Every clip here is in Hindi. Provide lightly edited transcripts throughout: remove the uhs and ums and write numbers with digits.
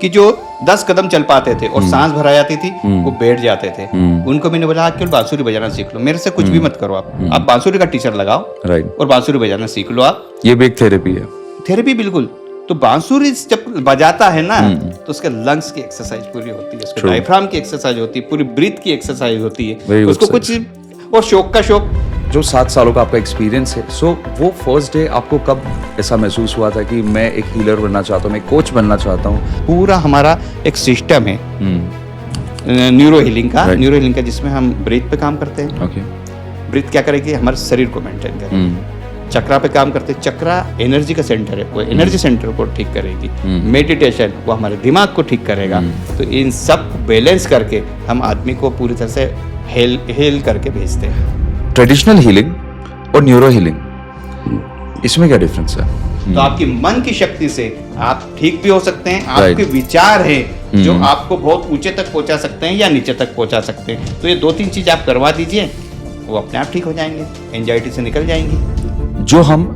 कि जो 10 कदम चल पाते थे और सांस भरा जाती थी, वो बैठ जाते थे। उनको मैंने बोला केवल बांसुरी बजाना सीख लो, मेरे से कुछ भी मत करो, आप बांसुरी का टीचर लगाओ राइट, और बांसुरी बजाना सीख लो आप। ये भी एक थेरेपी है। थेरेपी बिल्कुल। तो बांसुरी जब बजाता है ना तो उसके लंग्स की एक्सरसाइज पूरी होती है, उसके डायफ्राम की एक्सरसाइज होती है, पूरी ब्रीथ की एक्सरसाइज होती है, उसको कुछ और शौक का शौक। जो 7 सालों का आपका एक्सपीरियंस है, सो वो फर्स्ट डे आपको कब ऐसा महसूस हुआ था कि मैं एक हीलर बनना चाहता हूँ, मैं कोच बनना चाहता हूँ? पूरा हमारा एक सिस्टम है न्यूरो हीलिंग का, जिसमें हम ब्रीथ पे काम करते हैं। ओके। ब्रीथ क्या करेगी, हमारे शरीर को मेंटेन करेगी। चक्रा पे काम करते हैं, चक्रा एनर्जी का सेंटर है, वो एनर्जी सेंटर को ठीक करेगी। मेडिटेशन वो हमारे दिमाग को ठीक करेगा। तो इन सब बैलेंस करके हम आदमी को पूरी तरह से हेल करके भेजते हैं। ट्रेडिशनल हीलिंग और न्यूरो हीलिंग, इसमें क्या डिफरेंस है? तो आपकी मन की शक्ति से आप ठीक भी हो सकते हैं। आपके विचार हैं जो आपको बहुत ऊंचे तक पहुंचा सकते हैं या नीचे तक पहुंचा सकते हैं। तो ये 2-3 चीज आप करवा दीजिए, वो अपने आप ठीक हो जाएंगे, एंजाइटी से निकल जाएंगी। जो हम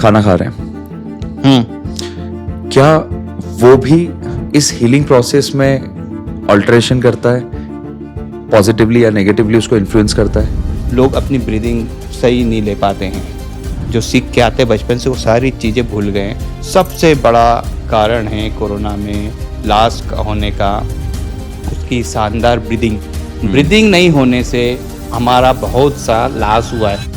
खाना खा रहे हैं, क्या वो भी इस हीलिंग प्रोसेस में अल्टरेशन करता है, पॉजिटिवली या नेगेटिवली उसको इन्फ्लुएंस करता है? लोग अपनी ब्रीदिंग सही नहीं ले पाते हैं, जो सीख के आते बचपन से वो सारी चीज़ें भूल गए हैं। सबसे बड़ा कारण है कोरोना में लॉस होने का उसकी शानदार ब्रीदिंग नहीं होने से हमारा बहुत सा लॉस हुआ है।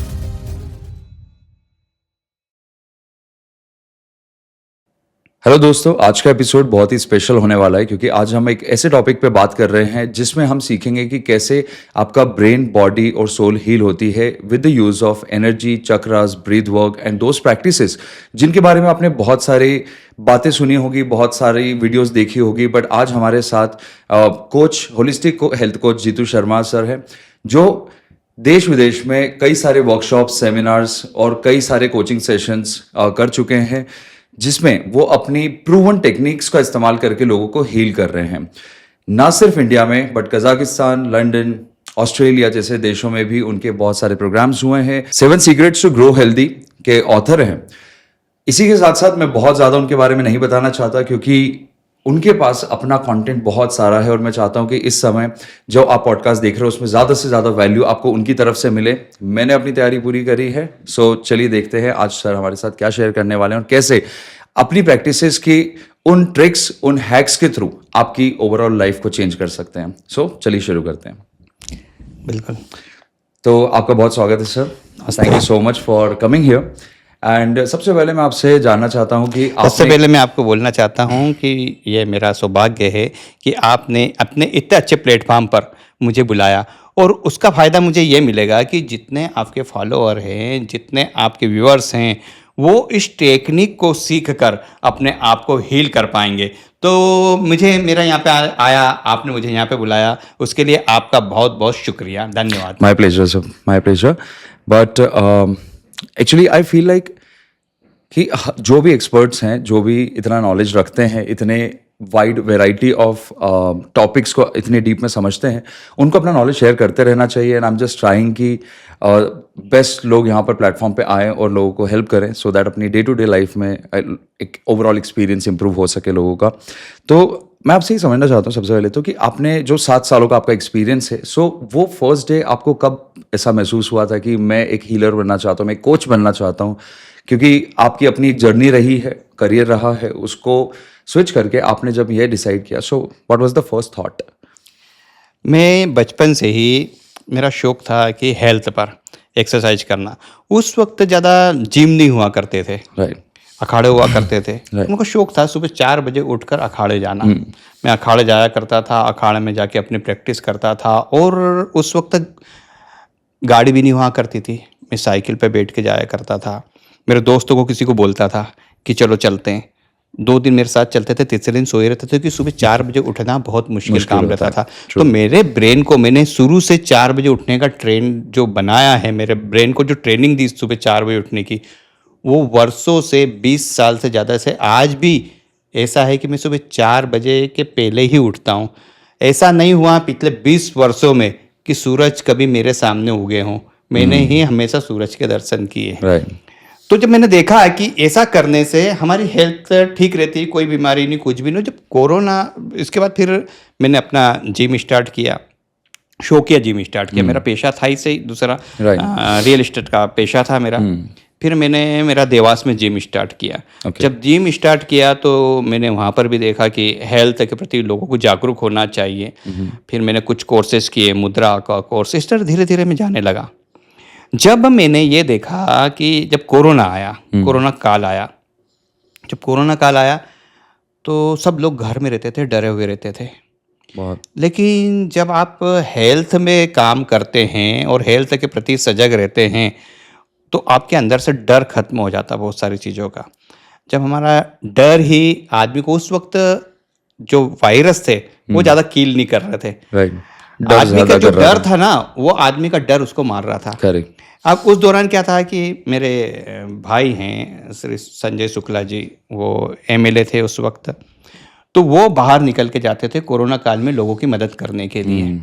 हेलो दोस्तों, आज का एपिसोड बहुत ही स्पेशल होने वाला है क्योंकि आज हम एक ऐसे टॉपिक पे बात कर रहे हैं जिसमें हम सीखेंगे कि कैसे आपका ब्रेन, बॉडी और सोल हील होती है with the use of energy, chakras, breathwork and those practices जिनके बारे में आपने बहुत सारी बातें सुनी होगी, बहुत सारी वीडियोस देखी होगी। बट आज हमारे साथ coach, holistic health coach Jitu Sharma sir है, जो देश विदेश में कई सारे वर्कशॉप, सेमिनार्स और कई सारे कोचिंग सेशंस कर चुके हैं, जिसमें वो अपनी प्रूवन टेक्निक्स का इस्तेमाल करके लोगों को हील कर रहे हैं। ना सिर्फ इंडिया में बट कजाकिस्तान, लंदन, ऑस्ट्रेलिया जैसे देशों में भी उनके बहुत सारे प्रोग्राम्स हुए हैं। 7 सीक्रेट्स टू ग्रो हेल्दी के ऑथर हैं। इसी के साथ साथ मैं बहुत ज़्यादा उनके बारे में नहीं बताना चाहता क्योंकि उनके पास अपना कंटेंट बहुत सारा है और मैं चाहता हूं कि इस समय जो आप पॉडकास्ट देख रहे हो उसमें ज़्यादा से ज़्यादा वैल्यू आपको उनकी तरफ से मिले। मैंने अपनी तैयारी पूरी करी है, सो चलिए देखते हैं आज सर हमारे साथ क्या शेयर करने वाले हैं और कैसे अपनी प्रैक्टिसेस की उन ट्रिक्स, उन हैक्स के थ्रू आपकी ओवरऑल लाइफ को चेंज कर सकते हैं। सो चलिए शुरू करते हैं। बिल्कुल। तो आपका बहुत स्वागत है sir, thank you so much for coming here. And सबसे पहले मैं आपसे जानना चाहता हूं कि सबसे पहले मैं आपको बोलना चाहता हूं कि ये मेरा सौभाग्य है कि आपने अपने इतने अच्छे प्लेटफॉर्म पर मुझे बुलाया और उसका फ़ायदा मुझे ये मिलेगा कि जितने आपके फॉलोअर हैं, जितने आपके व्यूअर्स हैं, वो इस टेक्निक को सीख कर अपने आप को हील कर पाएंगे। तो मुझे मेरा यहाँ पे आया, आपने मुझे यहाँ पे बुलाया, उसके लिए आपका बहुत बहुत शुक्रिया, धन्यवाद। My pleasure sir, my pleasure. But actually I feel like कि जो भी एक्सपर्ट्स हैं, जो भी इतना नॉलेज रखते हैं, इतने वाइड वेराइटी ऑफ टॉपिक्स को इतने डीप में समझते हैं, उनको अपना नॉलेज शेयर करते रहना चाहिए। And I am just trying कि बेस्ट लोग यहाँ पर प्लेटफॉर्म पे आएँ और लोगों को हेल्प करें सो दैट अपनी डे टू डे लाइफ में एक ओवरऑल एक्सपीरियंस इंप्रूव हो सके लोगों का। तो मैं आपसे ही समझना चाहता हूँ सबसे पहले तो कि आपने जो 7 सालों का आपका एक्सपीरियंस है, सो वो फर्स्ट डे आपको कब ऐसा महसूस हुआ था कि मैं एक हीलर बनना चाहता हूँ, मैं कोच बनना चाहता हूँ? क्योंकि आपकी अपनी एक जर्नी रही है, करियर रहा है, उसको स्विच करके आपने जब ये डिसाइड किया, so what was the first thought? मैं बचपन से ही मेरा शौक था कि हेल्थ पर एक्सरसाइज करना। उस वक्त ज़्यादा जिम नहीं हुआ करते थे, राइट, अखाड़े हुआ करते थे। उनको शौक था सुबह 4 बजे उठकर अखाड़े जाना। मैं अखाड़े जाया करता था, अखाड़े में जाके अपनी प्रैक्टिस करता था। और उस वक्त गाड़ी भी नहीं हुआ करती थी, मैं साइकिल पे बैठ के जाया करता था। मेरे दोस्तों को किसी को बोलता था कि चलो चलते हैं, 2 दिन मेरे साथ चलते थे, तीसरे दिन सोए रहते थे क्योंकि सुबह 4 बजे उठना बहुत मुश्किल काम रहता था। तो मेरे ब्रेन को मैंने शुरू से 4 बजे उठने का ट्रेन जो बनाया है, मेरे ब्रेन को जो ट्रेनिंग दी सुबह 4 बजे उठने की, वो वर्षों से 20 साल से ज़्यादा से आज भी ऐसा है कि मैं सुबह 4 बजे के पहले ही उठता हूँ। ऐसा नहीं हुआ पिछले 20 वर्षों में कि सूरज कभी मेरे सामने उगे हों, मैंने ही हमेशा सूरज के दर्शन किए हैं। तो जब मैंने देखा है कि ऐसा करने से हमारी हेल्थ ठीक रहती है, कोई बीमारी नहीं, कुछ भी नहीं। जब कोरोना, इसके बाद फिर मैंने अपना जिम स्टार्ट किया, शौकिया जिम स्टार्ट किया। मेरा पेशा था ही सही, दूसरा Right. रियल एस्टेट का पेशा था मेरा। फिर मैंने मेरा देवास में जिम स्टार्ट किया। Okay. जब जिम स्टार्ट किया तो मैंने वहाँ पर भी देखा कि हेल्थ के प्रति लोगों को जागरूक होना चाहिए। फिर मैंने कुछ कोर्सेज किए, मुद्रा का कोर्स, इस तरह धीरे धीरे मैं जाने लगा। जब मैंने ये देखा कि जब कोरोना आया, कोरोना काल आया, जब कोरोना काल आया तो सब लोग घर में रहते थे, डरे हुए रहते थे। बहुत लेकिन जब आप हेल्थ में काम करते हैं और हेल्थ के प्रति सजग रहते हैं तो आपके अंदर से डर खत्म हो जाता बहुत सारी चीज़ों का। जब हमारा डर ही आदमी को, उस वक्त जो वायरस थे वो ज़्यादा कील नहीं कर रहे थे। राइट, आदमी का जो डर था ना, वो आदमी का डर उसको मार रहा था। करेक्ट। अब उस दौरान क्या था कि मेरे भाई हैं श्री संजय शुक्ला जी, वो एमएलए थे उस वक्त, तो वो बाहर निकल के जाते थे कोरोना काल में लोगों की मदद करने के लिए।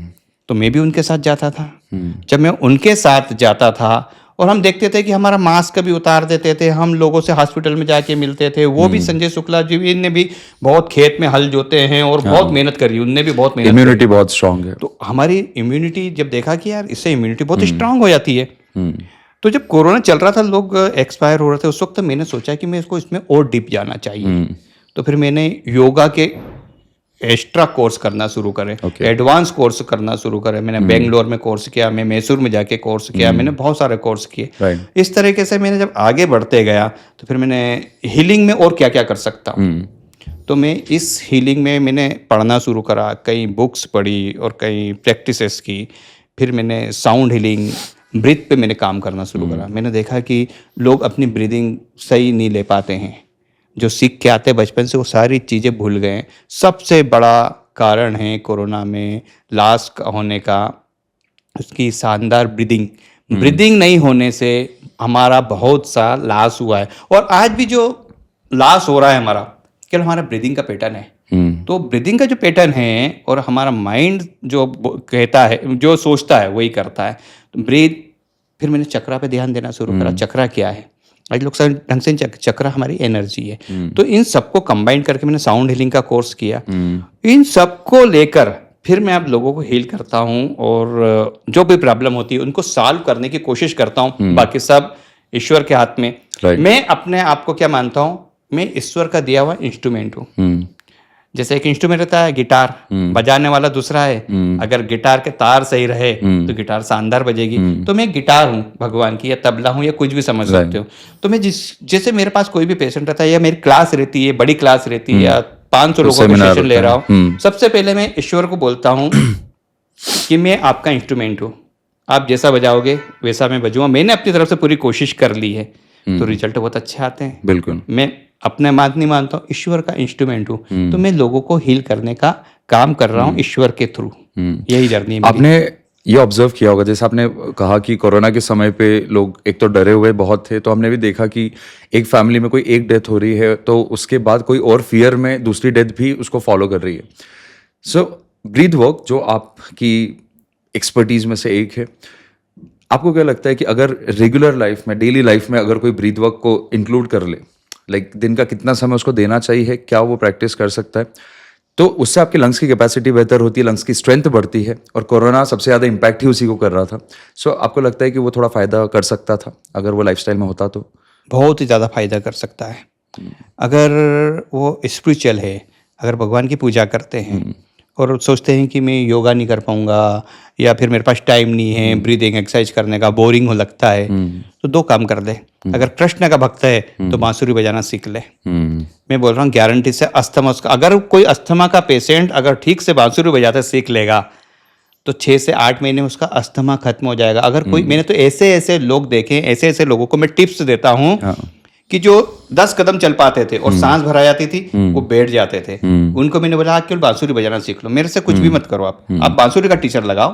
तो मैं भी उनके साथ जाता था। जब मैं उनके साथ जाता था और हम देखते थे कि हमारा मास्क भी उतार देते थे, हम लोगों से हॉस्पिटल में जाके मिलते थे। वो भी संजय शुक्ला जी भी ने भी बहुत खेत में हल जोते हैं और बहुत मेहनत करी, उनने भी बहुत मेहनत इम्यूनिटी बहुत स्ट्रांग है। तो हमारी इम्यूनिटी जब देखा कि यार इससे इम्यूनिटी बहुत स्ट्रांग हो जाती है। तो जब कोरोना चल रहा था, लोग एक्सपायर हो रहे थे, उस वक्त मैंने सोचा कि मैं इसको इसमें और डीप जाना चाहिए। तो फिर मैंने योगा के एक्स्ट्रा कोर्स करना शुरू करे, एडवांस कोर्स करना शुरू करे। मैंने बेंगलोर में कोर्स किया, मैं मैसूर में जाके कोर्स किया, मैंने बहुत सारे कोर्स किए। इस तरीके से मैंने जब आगे बढ़ते गया तो फिर मैंने हीलिंग में और क्या क्या कर सकता हूँ, तो मैं इस हीलिंग में मैंने पढ़ना शुरू करा, कई बुक्स पढ़ी और कई प्रैक्टिसेस की। फिर मैंने साउंड हीलिंग, ब्रीथ पे मैंने काम करना शुरू करा। मैंने देखा कि लोग अपनी ब्रीदिंग सही नहीं ले पाते हैं, जो सीख के आते बचपन से वो सारी चीज़ें भूल गए। सबसे बड़ा कारण है कोरोना में लॉस होने का, उसकी शानदार ब्रीदिंग नहीं होने से हमारा बहुत सा लॉस हुआ है। और आज भी जो लॉस हो रहा है हमारा, केवल हमारा ब्रीदिंग का पैटर्न है। तो ब्रीदिंग का जो पैटर्न है और हमारा माइंड जो कहता है, जो सोचता है वही करता है। तो ब्रीथ, फिर मैंने चक्रा पे ध्यान देना शुरू करा। चक्रा क्या है, आज लोग सब ढंग से चक्रा हमारी एनर्जी है। तो इन सबको कंबाइन करके मैंने साउंड हीलिंग का कोर्स किया। इन सबको लेकर फिर मैं अब लोगों को हील करता हूँ और जो भी प्रॉब्लम होती है उनको सॉल्व करने की कोशिश करता हूँ। बाकी सब ईश्वर के हाथ में। मैं अपने आप को क्या मानता हूँ, मैं ईश्वर का दिया हुआ इंस्ट्रूमेंट हूँ। जैसे एक इंस्ट्रूमेंट रहता है गिटार, बजाने वाला दूसरा है। अगर गिटार के तार सही रहे तो गिटार शानदार बजेगी। तो मैं गिटार हूँ भगवान की, या तबला हूँ, या कुछ भी समझ सकते हो। तो मैं जैसे मेरे पास कोई भी पेशेंट रहता है, या मेरी क्लास रहती है, बड़ी क्लास रहती है, या 500 लोगों का सेशन ले रहा हूँ, सबसे पहले मैं ईश्वर को बोलता हूँ कि मैं आपका इंस्ट्रूमेंट हूँ, आप जैसा बजाओगे वैसा मैं बजूंगा। मैंने अपनी तरफ से पूरी कोशिश कर ली है, तो रिजल्ट बहुत अच्छे आते हैं। बिल्कुल। मैं अपने बात नहीं मानता हूँ, ईश्वर का इंस्ट्रूमेंट हूँ। तो मैं लोगों को हील करने का काम कर रहा हूँ ईश्वर के थ्रू। यही जर्नी है मेरी। आपने ये ऑब्जर्व किया होगा, जैसे आपने कहा कि कोरोना के समय पे लोग एक तो डरे हुए बहुत थे, तो हमने भी देखा कि एक फैमिली में कोई एक डेथ हो रही है तो उसके बाद कोई और फियर में दूसरी डेथ भी उसको फॉलो कर रही है। सो ब्रीथ वर्क जो आपकी एक्सपर्टीज में से एक है, आपको क्या लगता है कि अगर रेगुलर लाइफ में, डेली लाइफ में अगर कोई ब्रीथ वर्क को इंक्लूड कर ले, लाइक दिन का कितना समय उसको देना चाहिए, क्या वो प्रैक्टिस कर सकता है, तो उससे आपकी लंग्स की कैपेसिटी बेहतर होती है, लंग्स की स्ट्रेंथ बढ़ती है। और कोरोना सबसे ज़्यादा इम्पैक्ट ही उसी को कर रहा था। सो आपको लगता है कि वो थोड़ा फ़ायदा कर सकता था अगर वो लाइफस्टाइल में होता? तो बहुत ही ज़्यादा फायदा कर सकता है अगर वो स्पिरिचुअल है, अगर भगवान की पूजा करते हैं और सोचते हैं कि मैं योगा नहीं कर पाऊंगा, या फिर मेरे पास टाइम नहीं है ब्रीदिंग एक्सरसाइज करने का, बोरिंग हो लगता है, तो दो काम कर दे। अगर कृष्ण का भक्त है तो बांसुरी बजाना सीख ले। मैं बोल रहा हूँ गारंटी से अस्थमा, उसका अगर कोई अस्थमा का पेशेंट अगर ठीक से बांसुरी बजाते सीख लेगा तो 6 से 8 महीने में उसका अस्थमा खत्म हो जाएगा। अगर कोई, मैंने तो ऐसे ऐसे लोग देखे, ऐसे ऐसे लोगों को मैं टिप्स देता हूँ कि जो 10 कदम चल पाते थे और सांस भरा जाती थी, वो बैठ जाते थे। उनको मैंने बोला केवल बांसुरी बजाना सीख लो, मेरे से कुछ भी मत करो, आप बांसुरी का टीचर लगाओ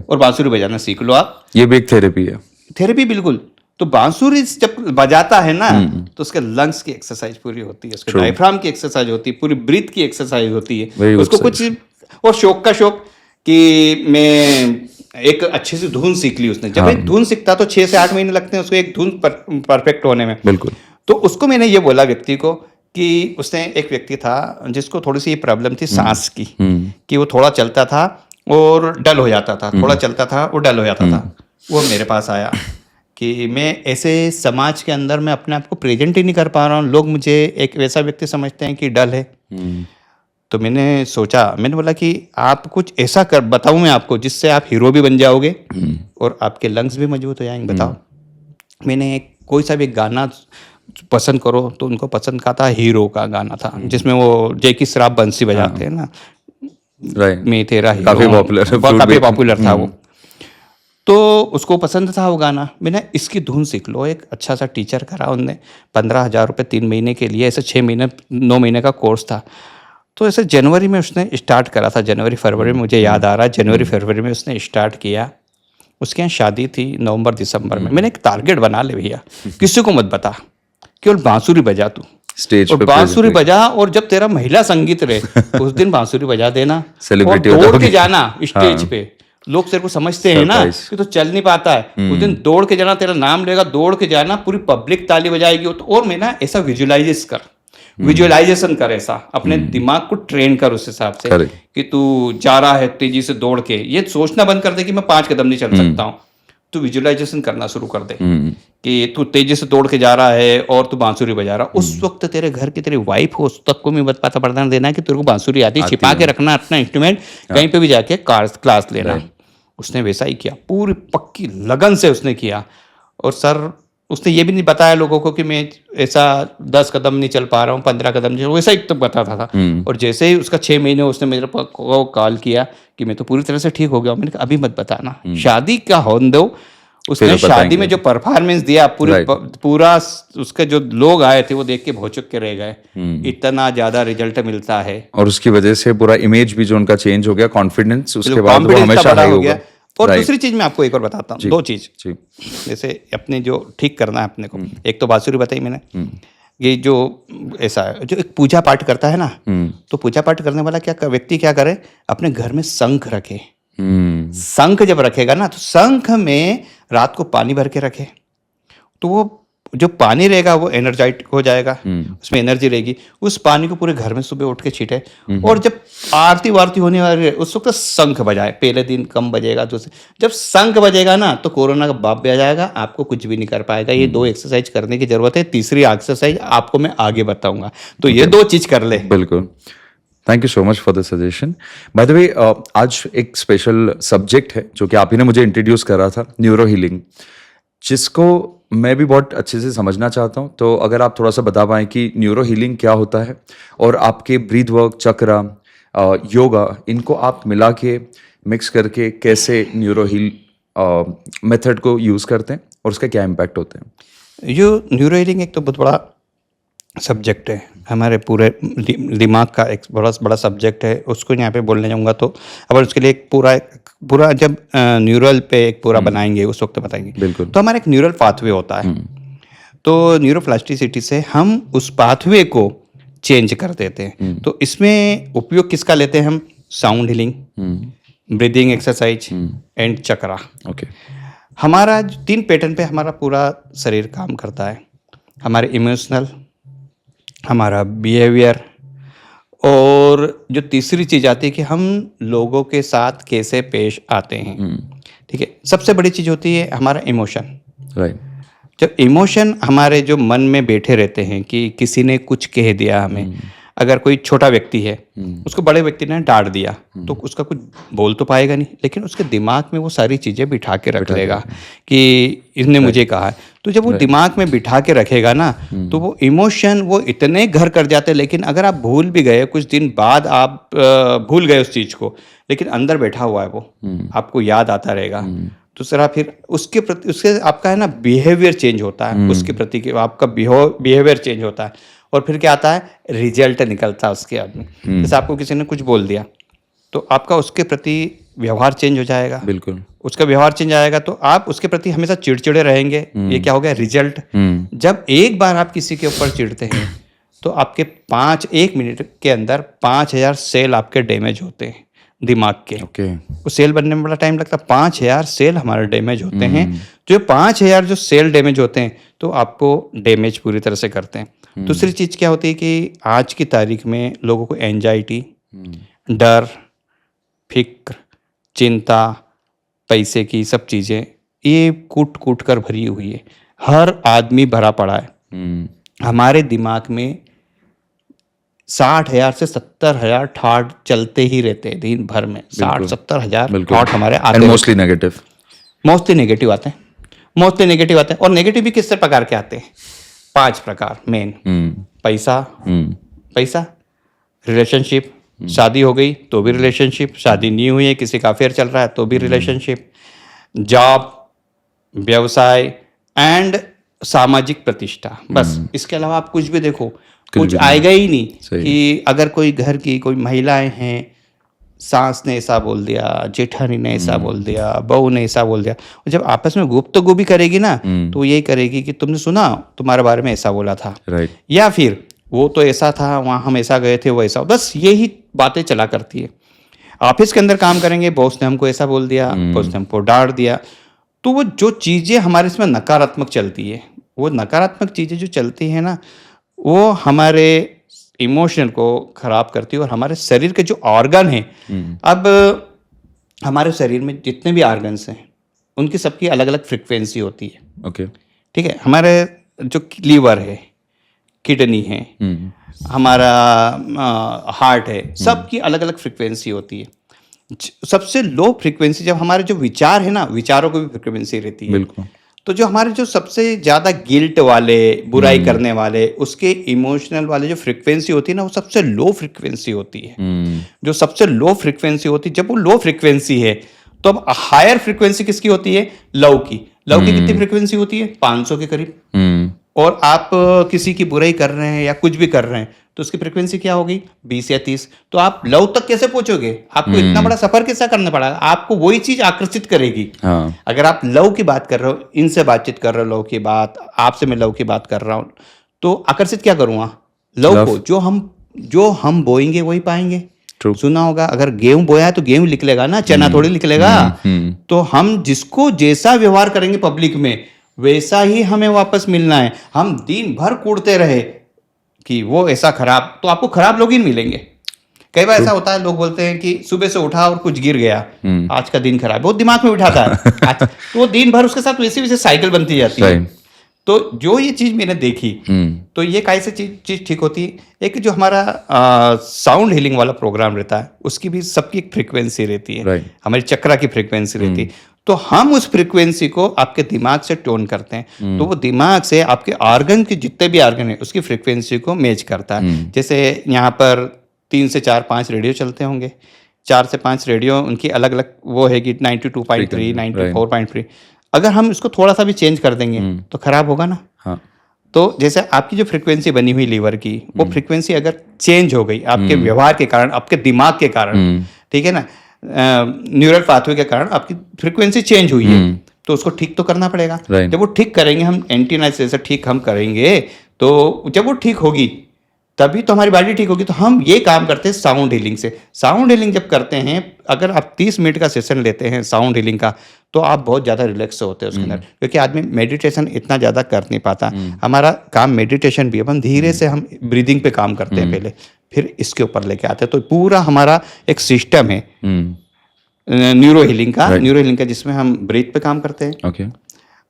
और बांसुरी बजाना सीख लो आप। ये भी एक थेरेपी है। थेरेपी बिल्कुल। तो बांसुरी जब बजाता है ना तो उसके लंग्स की एक्सरसाइज पूरी होती है, उसके डायफ्राम की एक्सरसाइज होती है, पूरी ब्रीथ की एक्सरसाइज होती है। उसको कुछ और शौक का शौक कि मैं एक अच्छी सी धुन सीख ली उसने। जब एक धुन सीखता तो 6 से 8 महीने लगते हैं उसको एक धुन परफेक्ट होने में। बिल्कुल। तो उसको मैंने ये बोला व्यक्ति को कि उसने एक व्यक्ति था जिसको थोड़ी सी प्रॉब्लम थी सांस की, कि वो थोड़ा चलता था और डल हो जाता था, थोड़ा चलता था और डल हो जाता था। वो मेरे पास आया कि मैं ऐसे समाज के अंदर मैं अपने आप को प्रेजेंट ही नहीं कर पा रहा हूँ, लोग मुझे एक वैसा व्यक्ति समझते हैं कि डल है। तो मैंने सोचा, मैंने बोला कि आप कुछ ऐसा कर बताऊं मैं आपको जिससे आप हीरो भी बन जाओगे और आपके लंग्स भी मजबूत हो जाएंगे, बताओ। मैंने कोई सा भी गाना पसंद करो, तो उनको पसंद का था हीरो का गाना था जिसमें वो जैकी श्रॉफ बंसी बजाते हैं ना, राइट, मैं तेरा हीरो, काफी पॉपुलर, काफी पॉपुलर था वो। तो उसको पसंद था वो गाना। मैंने इसकी धुन सीख लो, एक अच्छा सा टीचर करा उनने, 15,000 रुपये 3 महीने के लिए, ऐसे 6 महीने 9 महीने का कोर्स था। तो ऐसे जनवरी में उसने स्टार्ट करा था, जनवरी फरवरी में, मुझे याद आ रहा है जनवरी फरवरी में उसने स्टार्ट किया। उसके यहाँ शादी थी नवंबर दिसंबर में। मैंने एक टारगेट बना ले भैया, किसी को मत बता, केवल बांसुरी बजा तू स्टेज और पे बांसुरी बजा, और जब तेरा महिला संगीत रहे उस दिन बांसुरी बजा देना और सेलिब्रिटी दौड़ के जाना स्टेज पे। लोग तेरे को समझते हैं ना कि तो चल नहीं पाता है, उस दिन दौड़ के जाना, तेरा नाम लेगा, दौड़ के जाना, पूरी पब्लिक ताली बजाएगी। और मैं ना ऐसा विजुअलाइजेशन कर ऐसा अपने दिमाग को ट्रेन कर उस हिसाब से कि तू जा रहा है तेजी से दौड़ के, ये सोचना बंद कर दे कि मैं 5 कदम नहीं चल सकता हूँ। तू विजुअलाइजेशन करना शुरू कर दे कि तू तेजी से दौड़ के जा रहा है और तू बांसुरी बजा रहा। उस वक्त तेरे घर की तेरी वाइफ हो, उस तक को मैं पता पड़ता देना कि तेरे को बांसुरी आती है, छिपा के रखना अपना इंस्ट्रूमेंट, कहीं पे भी जाके क्लास लेना। उसने वैसा ही किया, पूरी पक्की लगन से उसने किया। और सर उसने ये भी नहीं बताया लोगों को कि मैं ऐसा 10 कदम नहीं चल पा रहा हूँ, 15 कदम नहीं, वैसा ही तो बताता था। और जैसे ही उसका 6 महीने उसने मेरे को कॉल किया कि मैं तो पूरी तरह से ठीक हो गया। मैंने कहा अभी मत बताना, शादी का होने दो। उसने शादी में जो परफॉर्मेंस दिया पूरा उसके जो लोग आए थे वो देख के भौचक के रह गए, इतना ज्यादा रिजल्ट मिलता है। और उसकी वजह से पूरा इमेज भी जो उनका चेंज हो गया, कॉन्फिडेंस उसके बाद वो हमेशा हाई हो गया। और दूसरी चीज मैं आपको एक और बताता हूँ, 2 चीज जैसे अपने जो ठीक करना है अपने को। एक तो बांसुरी बताई मैंने, ये जो ऐसा है जो एक पूजा पाठ करता है ना, तो पूजा पाठ करने वाला व्यक्ति क्या करे, अपने घर में शंख रखे। शंख जब रखेगा ना, तो शंख में रात को पानी भर के रखे, तो वो जो पानी रहेगा वो एनर्जाइटिक हो जाएगा, उसमें एनर्जी रहेगी। उस पानी को पूरे घर में सुबह उठ के छीटे, और जब आरती वारती होने वाली है उस वक्त शंख बजाए। पहले दिन कम बजेगा, दूसरे जब शंख बजेगा ना तो कोरोना का बाप भी आ जाएगा, आपको कुछ भी नहीं कर पाएगा। ये 2 एक्सरसाइज करने की जरूरत है। तीसरी एक्सरसाइज आपको मैं आगे बताऊंगा, तो ये 2 चीज कर ले। बिल्कुल, thank you so much for the suggestion. By the way, आज एक स्पेशल सब्जेक्ट है जो कि आप ही ने मुझे इंट्रोड्यूस करा था, न्यूरो हीलिंग, जिसको मैं भी बहुत अच्छे से समझना चाहता हूँ। तो अगर आप थोड़ा सा बता पाएं कि न्यूरो हीलिंग क्या होता है, और आपके ब्रीथ वर्क, चक्रा, योगा, इनको आप मिला के मिक्स करके कैसे न्यूरो हील मेथड को यूज़ करते हैं और उसका क्या इम्पैक्ट होते हैं। जो न्यूरो हीलिंग एक तो बहुत बड़ा सब्जेक्ट है, हमारे पूरे दिमाग का एक बड़ा सब्जेक्ट है। उसको यहाँ पे बोलने जाऊँगा तो अब उसके लिए एक पूरा जब न्यूरल पे एक पूरा बनाएंगे उस वक्त बताएंगे। बिल्कुल। तो हमारा एक न्यूरल पाथवे होता है, तो न्यूरोप्लास्टिसिटी से हम उस पाथवे को चेंज कर देते हैं। तो इसमें उपयोग किसका लेते हैं हम, sound healing, breathing exercise and chakra. Okay. हमारा 3 पैटर्न पे हमारा पूरा शरीर काम करता है, हमारे इमोशनल, हमारा बिहेवियर, और जो तीसरी चीज़ आती है कि हम लोगों के साथ कैसे पेश आते हैं। ठीक है, सबसे बड़ी चीज़ होती है हमारा इमोशन। राइट। जब इमोशन हमारे जो मन में बैठे रहते हैं कि किसी ने कुछ कह दिया हमें, अगर कोई छोटा व्यक्ति है उसको बड़े व्यक्ति ने डांट दिया तो उसका कुछ बोल तो पाएगा नहीं, लेकिन उसके दिमाग में वो सारी चीज़ें बिठा के रख लेगा कि इसने मुझे कहा है। तो जब वो दिमाग में बिठा के रखेगा ना, तो वो इमोशन वो इतने घर कर जाते हैं। लेकिन अगर आप भूल भी गए, कुछ दिन बाद आप भूल गए उस चीज़ को, लेकिन अंदर बैठा हुआ है वो, आपको याद आता रहेगा। दूसरा फिर उसके प्रति उसके आपका है ना बिहेवियर चेंज होता है, उसके प्रति आपका बिहेवियर चेंज होता है। और फिर क्या आता है, रिजल्ट निकलता है उसके आदमी। जैसे आपको किसी ने कुछ बोल दिया तो आपका उसके प्रति व्यवहार चेंज हो जाएगा। बिल्कुल। उसका व्यवहार चेंज आएगा तो आप उसके प्रति हमेशा चिड़चिड़े रहेंगे। ये क्या हो गया, रिजल्ट। जब एक बार आप किसी के ऊपर चिढ़ते हैं तो आपके 1 मिनट के अंदर 5,000 सेल आपके डैमेज होते हैं। दिमाग के। ओके। वो सेल बनने में बड़ा टाइम लगता है। 5000 सेल हमारे डैमेज होते हैं। जो 5000 जो सेल डैमेज होते हैं तो आपको डैमेज पूरी तरह से करते हैं। दूसरी चीज़ क्या होती है कि आज की तारीख में लोगों को एंजाइटी, डर, फिक्र, चिंता, पैसे की सब चीज़ें ये कूट कूट कर भरी हुई है। हर आदमी भरा पड़ा है। हमारे दिमाग में 60,000 से 70,000 थॉट चलते ही रहते हैं दिन भर में। 60-70,000 थॉट हमारे आते हैं। Mostly negative. मोस्टली नेगेटिव आते हैं। मोस्टली नेगेटिव आते हैं। और नेगेटिव भी किस प्रकार के आते हैं? 5 प्रकार मेन। पैसा, पैसा, रिलेशनशिप, शादी हो गई तो भी रिलेशनशिप, शादी नहीं हुई है किसी का अफेयर चल रहा है तो भी रिलेशनशिप, जॉब, व्यवसाय एंड सामाजिक प्रतिष्ठा। बस इसके अलावा आप कुछ भी देखो, कुछ आएगा ही नहीं। कि अगर कोई घर की कोई महिलाएं हैं, सास ने ऐसा बोल दिया, जेठानी ने ऐसा बोल दिया, बहू ने ऐसा बोल दिया, और जब आपस में गुफ्तगू भी करेगी ना तो यही करेगी कि तुमने सुना तुम्हारे बारे में ऐसा बोला था, या फिर वो तो ऐसा था, वहाँ हम ऐसा गए थे, वो ऐसा। बस यही बातें चला करती है। ऑफिस के अंदर काम करेंगे, बॉस ने हमको ऐसा बोल दिया, बॉस ने हमको डांट दिया, तो वो जो चीज़ें हमारे इसमें नकारात्मक चलती है, वो नकारात्मक चीज़ें जो चलती है ना, वो हमारे इमोशन को खराब करती है। और हमारे शरीर के जो ऑर्गन हैं, अब हमारे शरीर में जितने भी ऑर्गन्स हैं उनकी सबकी अलग अलग फ्रिक्वेंसी होती है। ओके। ठीक है। हमारे जो लीवर है, किडनी है, हमारा हार्ट है, सबकी अलग अलग फ्रिक्वेंसी होती है। सबसे लो फ्रिक्वेंसी जब हमारे जो विचार है ना, विचारों की भी फ्रिक्वेंसी रहती है। बिल्कुल। तो जो हमारे जो सबसे ज़्यादा गिल्ट वाले, बुराई करने वाले, उसके इमोशनल वाले जो फ्रिक्वेंसी होती है ना, वो सबसे लो फ्रिक्वेंसी होती है। जो सबसे लो फ्रिक्वेंसी होती है, जब वो लो फ्रिक्वेंसी है तो अब हायर फ्रिक्वेंसी किसकी होती है? लव की। लव की कितनी फ्रिक्वेंसी होती है? 500 के करीब। और आप किसी की बुराई कर रहे हैं या कुछ भी कर रहे हैं तो उसकी फ्रिक्वेंसी क्या होगी? 20 या 30। तो आप लव तक कैसे पहुंचोगे? आपको इतना बड़ा सफर कैसा करना पड़ेगा? आपको वही चीज आकर्षित करेगी। हाँ। अगर आप लव की बात कर रहे हो, इनसे बातचीत कर रहे हो, लव की बात, आपसे मैं लव की बात कर रहा हूं, तो आकर्षित क्या करूंगा? लव को। जो हम बोएंगे वही पाएंगे। True. सुना होगा, अगर गेहूं बोया है तो गेहूं निकलेगा ना, चना थोड़ी निकलेगा। तो हम जिसको जैसा व्यवहार करेंगे पब्लिक में, वैसा ही हमें वापस मिलना है। हम दिन भर कूड़ते रहे कि वो ऐसा खराब, तो आपको खराब लोग ही मिलेंगे। कई बार ऐसा होता है, लोग बोलते हैं कि सुबह से उठा और कुछ गिर गया, आज का दिन खराब, वो दिमाग में बिठाता है। तो वो दिन भर उसके साथ वैसे वैसे साइकिल बनती जाती है। तो जो ये चीज मैंने देखी, तो ये कैसे चीज ठीक होती है? एक जो हमारा साउंड हीलिंग वाला प्रोग्राम रहता है, उसकी भी सबकी एक फ्रीक्वेंसी रहती है। हमारी चक्रा की फ्रीक्वेंसी रहती है। तो हम उस फ्रीक्वेंसी को आपके दिमाग से टोन करते हैं। तो वो दिमाग से आपके ऑर्गन के जितने भी ऑर्गन है उसकी फ्रीक्वेंसी को मैच करता है। जैसे यहाँ पर 3 से 4-5 रेडियो चलते होंगे, 4 से 5 रेडियो उनकी अलग अलग वो है कि 92.3, 94.3। अगर हम इसको थोड़ा सा भी चेंज कर देंगे तो खराब होगा ना। हाँ। तो जैसे आपकी जो फ्रीक्वेंसी बनी हुई लीवर की, वो फ्रीक्वेंसी अगर चेंज हो गई आपके व्यवहार के कारण, आपके दिमाग के कारण, ठीक है ना, न्यूरल पाथवे के कारण आपकी फ्रीक्वेंसी चेंज हुई है, तो उसको ठीक तो करना पड़ेगा। जब वो ठीक करेंगे, हम एंटीनाइज से ठीक हम करेंगे, तो जब वो ठीक होगी तभी तो हमारी बॉडी ठीक होगी। तो हम ये काम करते हैं साउंड हीलिंग से। साउंड हीलिंग जब करते हैं, अगर आप 30 मिनट का सेशन लेते हैं साउंड हीलिंग का, तो आप बहुत ज़्यादा रिलैक्स होते हैं उसके अंदर, क्योंकि आदमी मेडिटेशन इतना ज़्यादा कर नहीं पाता। हमारा काम मेडिटेशन भी, अपन धीरे से हम ब्रीदिंग पे काम करते हैं पहले, फिर इसके ऊपर लेके आते हैं। तो पूरा हमारा एक सिस्टम है न्यूरो हीलिंग का, जिसमें हम ब्रीथ पे काम करते हैं।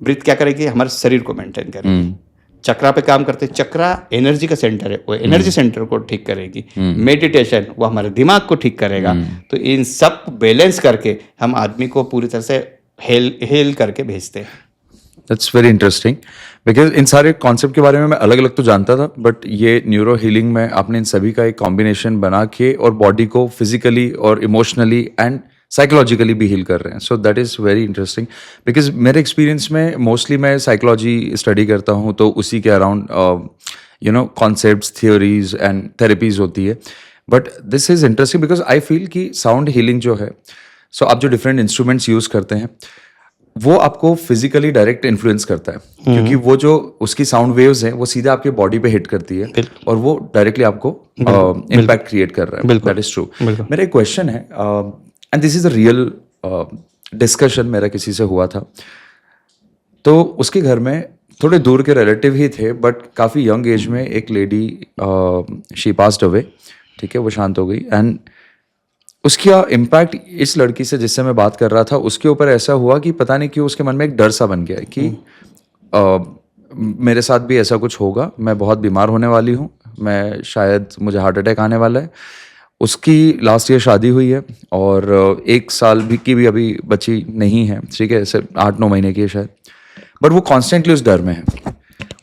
ब्रीथ क्या करेगी? हमारे शरीर को मेंटेन करेगी। चक्रा पे काम करते हैं। चक्रा एनर्जी का सेंटर है, वो एनर्जी सेंटर को ठीक करेगी। मेडिटेशन वो हमारे दिमाग को ठीक करेगा। तो इन सब बैलेंस करके हम आदमी को पूरी तरह से हेल करके भेजते हैं। That's very interesting, because in सारे कॉन्सेप्ट के बारे में मैं अलग अलग तो जानता था, बट ये न्यूरो हीलिंग में आपने इन सभी का एक कॉम्बिनेशन बना के और बॉडी को फिजिकली और इमोशनली एंड साइकोलॉजिकली भी हील कर रहे हैं। So that is very interesting, because मेरे एक्सपीरियंस में मोस्टली मैं साइकोलॉजी स्टडी करता हूँ, तो उसी के around concepts, theories and therapies होती है। But this is interesting because I feel कि साउंड हीलिंग जो है, सो आप जो डिफरेंट इंस्ट्रूमेंट्स यूज़ करते हैं वो आपको फिजिकली डायरेक्ट इन्फ्लुएंस करता है, क्योंकि वो जो उसकी साउंड वेव्स हैं वो सीधे आपके बॉडी पे हिट करती है और वो डायरेक्टली आपको इम्पैक्ट क्रिएट कर रहा है। That is true. मेरा एक क्वेश्चन है, and this is a real discussion मेरा किसी से हुआ था। तो उसके घर में थोड़े दूर के रिलेटिव ही थे, बट काफ़ी यंग एज में एक लेडी शी पास्ड अवे, ठीक है, वो शांत हो गई। एंड उसका इम्पैक्ट इस लड़की से जिससे मैं बात कर रहा था उसके ऊपर ऐसा हुआ कि पता नहीं क्यों उसके मन में एक डर सा बन गया है कि मेरे साथ भी ऐसा कुछ होगा, मैं बहुत बीमार होने वाली हूँ, मैं शायद मुझे हार्ट अटैक आने वाला है। उसकी लास्ट ईयर शादी हुई है और 1 साल भी की भी अभी बची नहीं है, ठीक है, ऐसे 8-9 महीने की है शायद, बट वो कॉन्स्टेंटली उस डर में है।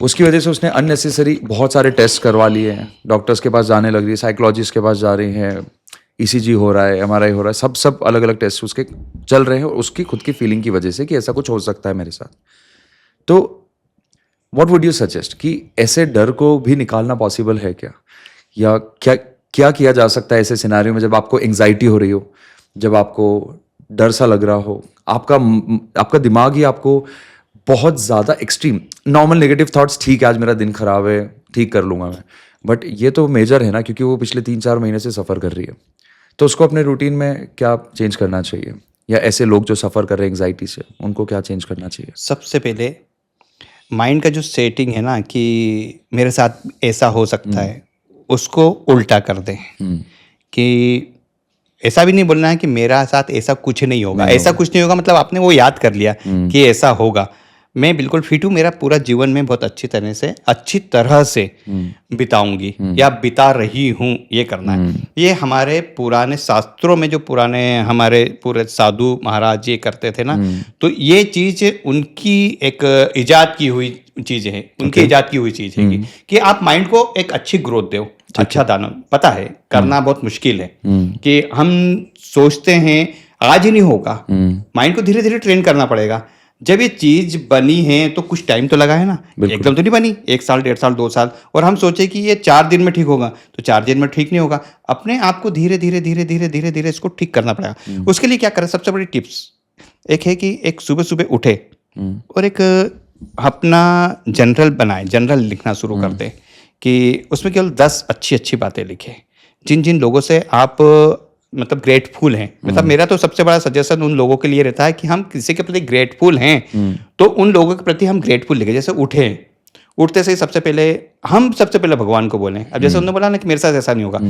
उसकी वजह से उसने अननेसेसरी बहुत सारे टेस्ट करवा लिए हैं, डॉक्टर्स के पास जाने लग रही है, साइकोलॉजिस्ट के पास जा रही हैं, ईसीजी हो रहा है, एमआरआई हो रहा है, सब अलग अलग टेस्ट उसके चल रहे हैं, और उसकी खुद की फीलिंग की वजह से कि ऐसा कुछ हो सकता है मेरे साथ। तो व्हाट वुड यू सजेस्ट कि ऐसे डर को भी निकालना पॉसिबल है क्या, या क्या किया जा सकता है ऐसे सिनारियो में जब आपको एंग्जाइटी हो रही हो, जब आपको डर सा लग रहा हो, आपका दिमाग ही आपको बहुत ज़्यादा एक्सट्रीम, नॉर्मल नेगेटिव थॉट्स, ठीक है आज मेरा दिन खराब है, ठीक कर लूँगा मैं, बट ये तो मेजर है ना, क्योंकि वो पिछले 3-4 महीने से सफ़र कर रही है। तो उसको अपने रूटीन में क्या चेंज करना चाहिए, या ऐसे लोग जो सफ़र कर रहे हैं एंग्जाइटी से, उनको क्या चेंज करना चाहिए? सबसे पहले माइंड का जो सेटिंग है ना कि मेरे साथ ऐसा हो सकता है, उसको उल्टा कर दें कि ऐसा भी नहीं बोलना है कि मेरा साथ ऐसा कुछ नहीं होगा, ऐसा कुछ नहीं होगा मतलब आपने वो याद कर लिया कि ऐसा होगा। मैं बिल्कुल फिट हूँ, मेरा पूरा जीवन में बहुत अच्छी तरह से बिताऊंगी या बिता रही हूँ, ये करना है। ये हमारे पुराने शास्त्रों में जो पुराने हमारे पूरे साधु महाराज ये करते थे ना, तो ये चीज़ उनकी एक इजाद की हुई चीज़ है, उनकी इजाद की हुई चीज़ है कि आप माइंड को एक अच्छी ग्रोथ दो, अच्छा दाना। पता है करना बहुत मुश्किल है कि हम सोचते हैं आज ही नहीं होगा, माइंड को धीरे धीरे ट्रेन करना पड़ेगा। जब ये चीज बनी है तो कुछ टाइम तो लगा है ना, एकदम तो नहीं बनी, 1 साल 1.5 साल 2 साल, और हम सोचे कि ये 4 दिन में ठीक होगा, तो 4 दिन में ठीक नहीं होगा। अपने आप को धीरे धीरे धीरे धीरे धीरे धीरे इसको ठीक करना पड़ेगा। उसके लिए क्या करें, सबसे बड़ी टिप्स एक है कि एक सुबह सुबह उठे और एक अपना जनरल बनाए, जनरल लिखना शुरू कर दे कि उसमें केवल 10 अच्छी अच्छी बातें लिखे, जिन जिन लोगों से आप मतलब ग्रेटफुल हैं। मतलब मेरा तो सबसे बड़ा सजेशन उन लोगों के लिए रहता है कि हम किसी के प्रति ग्रेटफुल हैं तो उन लोगों के प्रति हम ग्रेटफुल लिखें। जैसे उठते से सबसे पहले भगवान को बोलें। अब जैसे उन्होंने बोला ना कि मेरे साथ ऐसा नहीं होगा,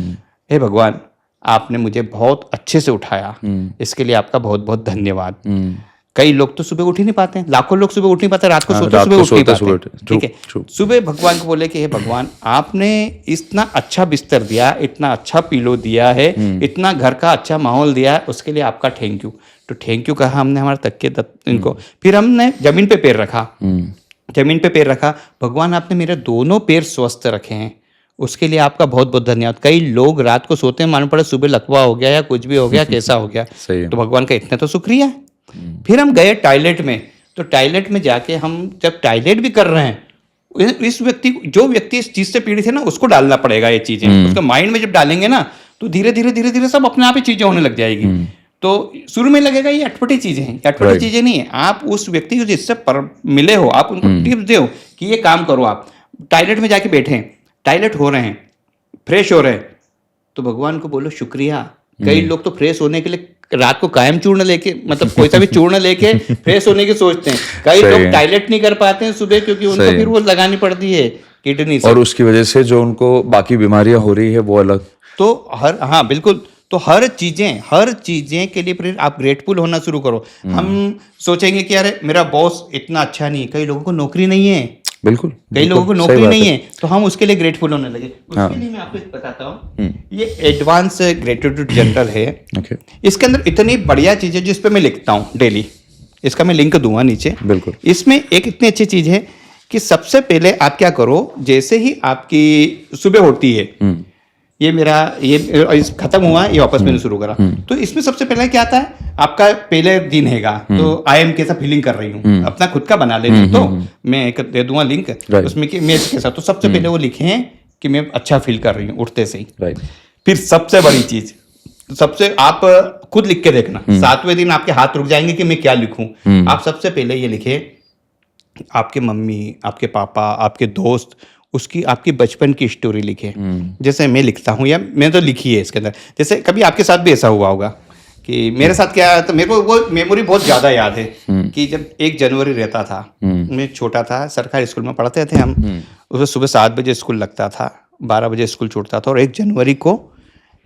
हे भगवान आपने मुझे बहुत अच्छे से उठाया, इसके लिए आपका बहुत बहुत धन्यवाद। कई लोग तो सुबह उठ ही नहीं पाते हैं, लाखों लोग सुबह उठ नहीं पाते, रात को सोते सुबह उठ नहीं पाते, ठीक है। सुबह भगवान को बोले कि हे भगवान आपने इतना अच्छा बिस्तर दिया, इतना अच्छा पिलो दिया है, इतना घर का अच्छा माहौल दिया है, उसके लिए आपका थैंक यू। तो थैंक यू कहा हमने हमारे तकिए इनको, फिर हमने जमीन पे पैर रखा, भगवान आपने मेरे दोनों पैर स्वस्थ रखे हैं, उसके लिए आपका बहुत बहुत धन्यवाद। कई लोग रात को सोते हैं, मालूम पड़े सुबह लकवा हो गया या कुछ भी हो गया, कैसा हो गया, तो भगवान का इतना तो शुक्रिया। फिर हम गए टॉयलेट में, तो टॉयलेट में जाके हम जब टॉयलेट भी कर रहे हैं, जो व्यक्ति इस चीज से पीड़ित है ना, उसको डालना पड़ेगा ये चीजें, उसका माइंड में जब डालेंगे ना तो धीरे धीरे सब अपने आप ही चीजें होने लग जाएगी। तो शुरू में लगेगा ये अटपटी चीजें हैं, अटपटी चीजें नहीं है। आप उस व्यक्ति को जिससे मिले हो, आप उनको टिप्स दो कि ये काम करो। आप टॉयलेट में जाके बैठे, टॉयलेट हो रहे हैं, फ्रेश हो रहे हैं, तो भगवान को बोलो शुक्रिया। कई लोग तो फ्रेश होने के लिए रात को कायम चूर्ण लेके, मतलब कोई सा भी चूर्ण लेके फ्रेश होने की सोचते हैं। कई लोग टॉयलेट नहीं कर पाते हैं सुबह, क्योंकि उनको फिर वो लगानी पड़ती है किडनी से, और उसकी वजह से जो उनको बाकी बीमारियां हो रही है वो अलग। तो हाँ बिल्कुल, तो हर चीजें के लिए फिर आप ग्रेटफुल होना शुरू करो। हम सोचेंगे कि अरे मेरा बॉस इतना अच्छा नहीं है, कई लोगों को नौकरी नहीं है, बिल्कुल कई लोगों को नौकरी नहीं है, तो हम उसके लिए ग्रेटफुल होने लगे। उसके लिए मैं आपको बताता हूँ, ये एडवांस ग्रेटिट्यूड जनरल है। इसके अंदर इतनी बढ़िया चीज है जिस पे मैं लिखता हूँ डेली, इसका मैं लिंक दूंगा नीचे। बिल्कुल, इसमें एक इतनी अच्छी चीज है कि सबसे पहले आप क्या करो, जैसे ही आपकी सुबह होती है, ये खत्म हुआ, ये वापस मैंने शुरू करा, तो इसमें सबसे पहले क्या आता है, आपका पहले दिन हैगा, तो आई एम कैसा फीलिंग कर रही हूँ, अपना खुद का बना लेते, तो मैं एक दे दूंगा लिंक उसमें कि मैं कैसा, तो सबसे पहले वो लिखें कि मैं अच्छा फील कर रही हूँ उठते से ही। फिर सबसे बड़ी चीज, आप खुद लिख के देखना, 7वें दिन आपके हाथ रुक जाएंगे कि मैं क्या लिखूं। आप सबसे पहले ये लिखे, आपके मम्मी, आपके पापा, आपके दोस्त, आपकी बचपन की स्टोरी लिखे। जैसे मैं लिखता हूँ, या मैंने तो लिखी है इसके अंदर, जैसे कभी आपके साथ भी ऐसा हुआ होगा कि मेरे साथ क्या आया, तो मेरे को वो मेमोरी बहुत ज़्यादा याद है कि जब 1 जनवरी रहता था, मैं छोटा था, सरकारी स्कूल में पढ़ते थे हम, उसमें सुबह 7 बजे स्कूल लगता था, 12 बजे स्कूल छूटता था, और 1 जनवरी को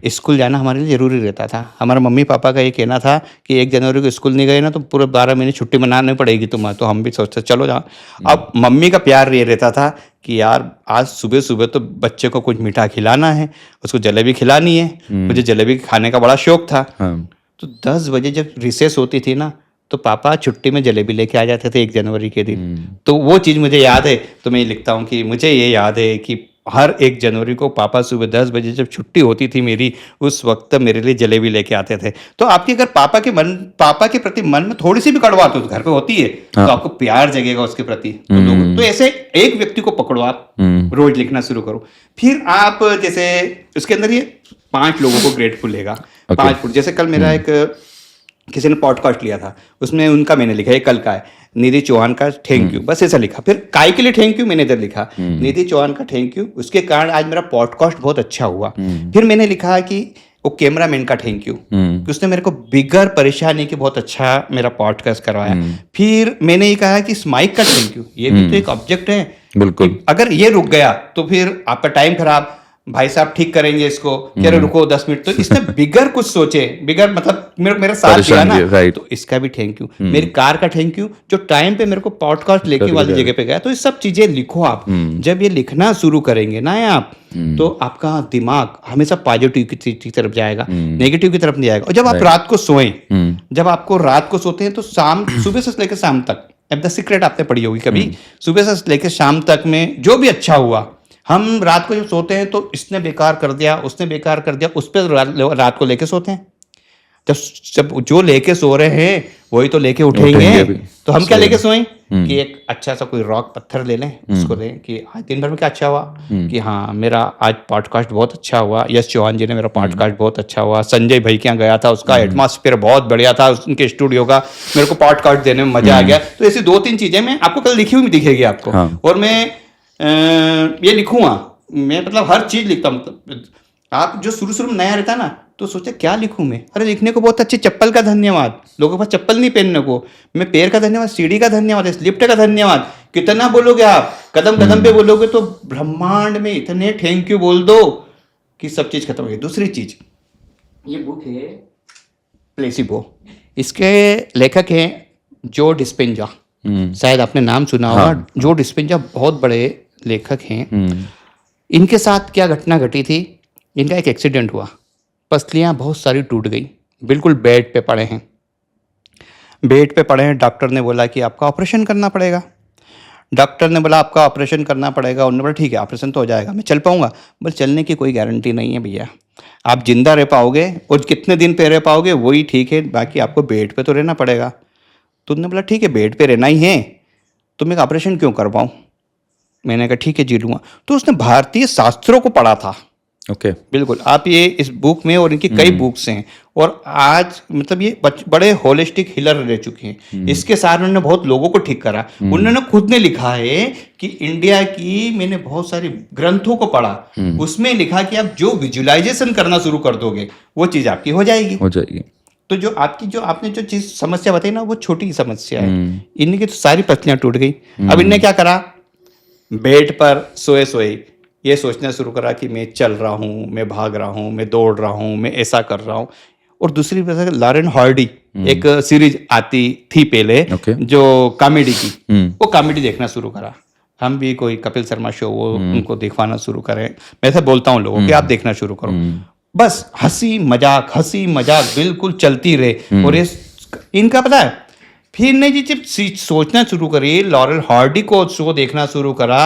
स्कूल जाना हमारे लिए ज़रूरी रहता था। हमारे मम्मी पापा का ये कहना था कि 1 जनवरी को स्कूल नहीं गए ना तो पूरे 12 महीने छुट्टी मनानी पड़ेगी तुम्हें। तो हम भी सोचते चलो जाओ। अब मम्मी का प्यार ये रहता था कि यार आज सुबह सुबह तो बच्चे को कुछ मीठा खिलाना है, उसको जलेबी खिलानी है। मुझे जलेबी खाने का बड़ा शौक था। तो 10 बजे जब रिसेस होती थी ना, तो पापा छुट्टी में जलेबी लेके आ जाते थे 1 जनवरी के दिन। तो वो चीज़ मुझे याद है, तो मैं लिखता हूँ कि मुझे ये याद है कि हर 1 जनवरी को पापा सुबह 10 बजे जब छुट्टी होती थी मेरी, उस वक्त मेरे लिए जलेबी लेके आते थे। तो आपके अगर पापा के प्रति मन में थोड़ी सी भी कड़वाहट तो घर पे होती है, तो आपको प्यार जगेगा उसके प्रति। तो लोग तो ऐसे एक व्यक्ति को पकड़ो, आप रोज लिखना शुरू करो। फिर आप जैसे उसके अंदर ये 5 लोगों को ग्रेटफुल लेगा। 5 फुट, जैसे कल मेरा एक किसी ने पॉडकास्ट लिया था, उसमें उनका मैंने लिखा, ये कल का है, निधि चौहान का थैंक यू, बस ऐसा लिखा। फिर काय के लिए थैंक यू मैंने इधर लिखा, निधि चौहान का थैंक यू, उसके कारण आज मेरा पॉडकास्ट बहुत अच्छा हुआ। फिर मैंने लिखा कि वो कैमरामैन का थैंक यू, उसने मेरे को बिगर परेशानी के बहुत अच्छा मेरा पॉडकास्ट करवाया। फिर मैंने ये कहा कि इस माइक का थैंक यू, ये भी तो एक ऑब्जेक्ट है, बिल्कुल। अगर ये रुक गया तो फिर आपका टाइम खराब, भाई साहब ठीक करेंगे इसको, कह रहे रुको 10 मिनट। तो इसने बिगर कुछ सोचे, बिगर मतलब मेरा साथ दिया ना, तो इसका भी थैंक यू। मेरी कार का थैंक यू, जो टाइम पे मेरे को पॉडकास्ट लेके वाली जगह पे गया। तो ये सब चीजें लिखो आप। जब ये लिखना शुरू करेंगे ना आप, तो आपका दिमाग हमेशा पॉजिटिव की तरफ जाएगा, नेगेटिव की तरफ नहीं जाएगा। और जब आप रात को सोएं, जब आपको रात को सोते हैं तो सुबह से लेकर शाम तक, अब द सीक्रेट आपने पढ़ी होगी कभी, सुबह से लेकर शाम तक में जो भी अच्छा हुआ, हम रात को जब सोते हैं तो इसने बेकार कर दिया, उसने बेकार कर दिया, उस पर रात को लेके सोते हैं। जब जो लेके सो रहे हैं वही तो लेके उठेंगे। तो हम क्या लेके सोएं कि एक अच्छा सा कोई रॉक पत्थर ले लें, उसको लें कि आज दिन भर में क्या अच्छा हुआ, कि हाँ मेरा आज पॉडकास्ट बहुत अच्छा हुआ, यश चौहान जी ने मेरा पॉडकास्ट बहुत अच्छा हुआ, संजय भाई के यहाँ गया था, उसका एटमॉस्फेयर बहुत बढ़िया था, उनके स्टूडियो का, मेरे को पॉडकास्ट देने में मजा आ गया। तो ऐसी 2-3 चीजें मैं आपको कल लिखी हुई दिखेगी आपको। और मैं ये लिखूंगा, मैं मतलब हर चीज लिखता हूँ। मतलब आप जो शुरू में नया रहता है ना, तो सोचे क्या लिखूं मैं, अरे लिखने को बहुत अच्छी चप्पल का धन्यवाद, लोगों के पास चप्पल नहीं पहनने को, मैं पैर का धन्यवाद, सीढ़ी का धन्यवाद, इस लिफ्ट का धन्यवाद। कितना बोलोगे आप, कदम कदम पे बोलोगे तो ब्रह्मांड में इतने थैंक यू बोल दो कि सब चीज खत्म हो गई। दूसरी चीज, ये बुक है प्लेसिबो, इसके लेखक हैं जो डिस्पेंजा, शायद आपने नाम सुना होगा। जो डिस्पेंजा बहुत बड़े लेखक हैं। इनके साथ क्या घटना घटी थी, इनका एक एक्सीडेंट हुआ, पसलियां बहुत सारी टूट गई, बिल्कुल बेड पे पड़े हैं। डॉक्टर ने बोला कि आपका ऑपरेशन करना पड़ेगा। आपका ऑपरेशन करना पड़ेगा। उन्होंने बोला ठीक है ऑपरेशन तो हो जाएगा, मैं चल पाऊंगा। बोले चलने की कोई गारंटी नहीं है भैया, आप जिंदा रह पाओगे और कितने दिन पे रह पाओगे वही ठीक है, बाकी आपको बेड पे तो रहना पड़ेगा। तो उन्होंने बोला ठीक है बेड पे रहना ही है तो मैं ऑपरेशन क्यों करवाऊँ। मैंने कहा ठीक है जी लूँगा। तो उसने भारतीय शास्त्रों को पढ़ा था। ओके बिल्कुल, आप ये इस बुक में, और इनकी कई बुक्स हैं, और आज मतलब ये बड़े होलिस्टिक हीलर रह चुके हैं। इसके साथ उन्होंने बहुत लोगों को ठीक करा। उन्होंने खुद ने लिखा है कि इंडिया की, मैंने बहुत सारे ग्रंथों को पढ़ा, उसमें लिखा कि आप जो विजुअलाइजेशन करना शुरू कर दोगे वो चीज आपकी हो जाएगी। तो जो आपने जो चीज समस्या बताई ना, वो छोटी समस्या है। इनकी तो सारी पसलियां टूट गई। अब इनने क्या करा, बेड पर सोए ये सोचना शुरू करा कि मैं चल रहा हूँ, मैं भाग रहा हूँ, मैं दौड़ रहा हूँ, मैं ऐसा कर रहा हूँ। और दूसरी वजह लॉरेन हार्डी, एक सीरीज आती थी पहले जो कॉमेडी की, वो कॉमेडी देखना शुरू करा। हम भी कोई कपिल शर्मा शो वो उनको दिखवाना शुरू करें। मैं ऐसा बोलता हूँ लोगों कि आप देखना शुरू करो, बस हंसी मजाक बिल्कुल चलती रहे। और इनका पता है, फिर ने जी जब सोचना शुरू करी, लॉरेन हार्डी को शो देखना शुरू करा,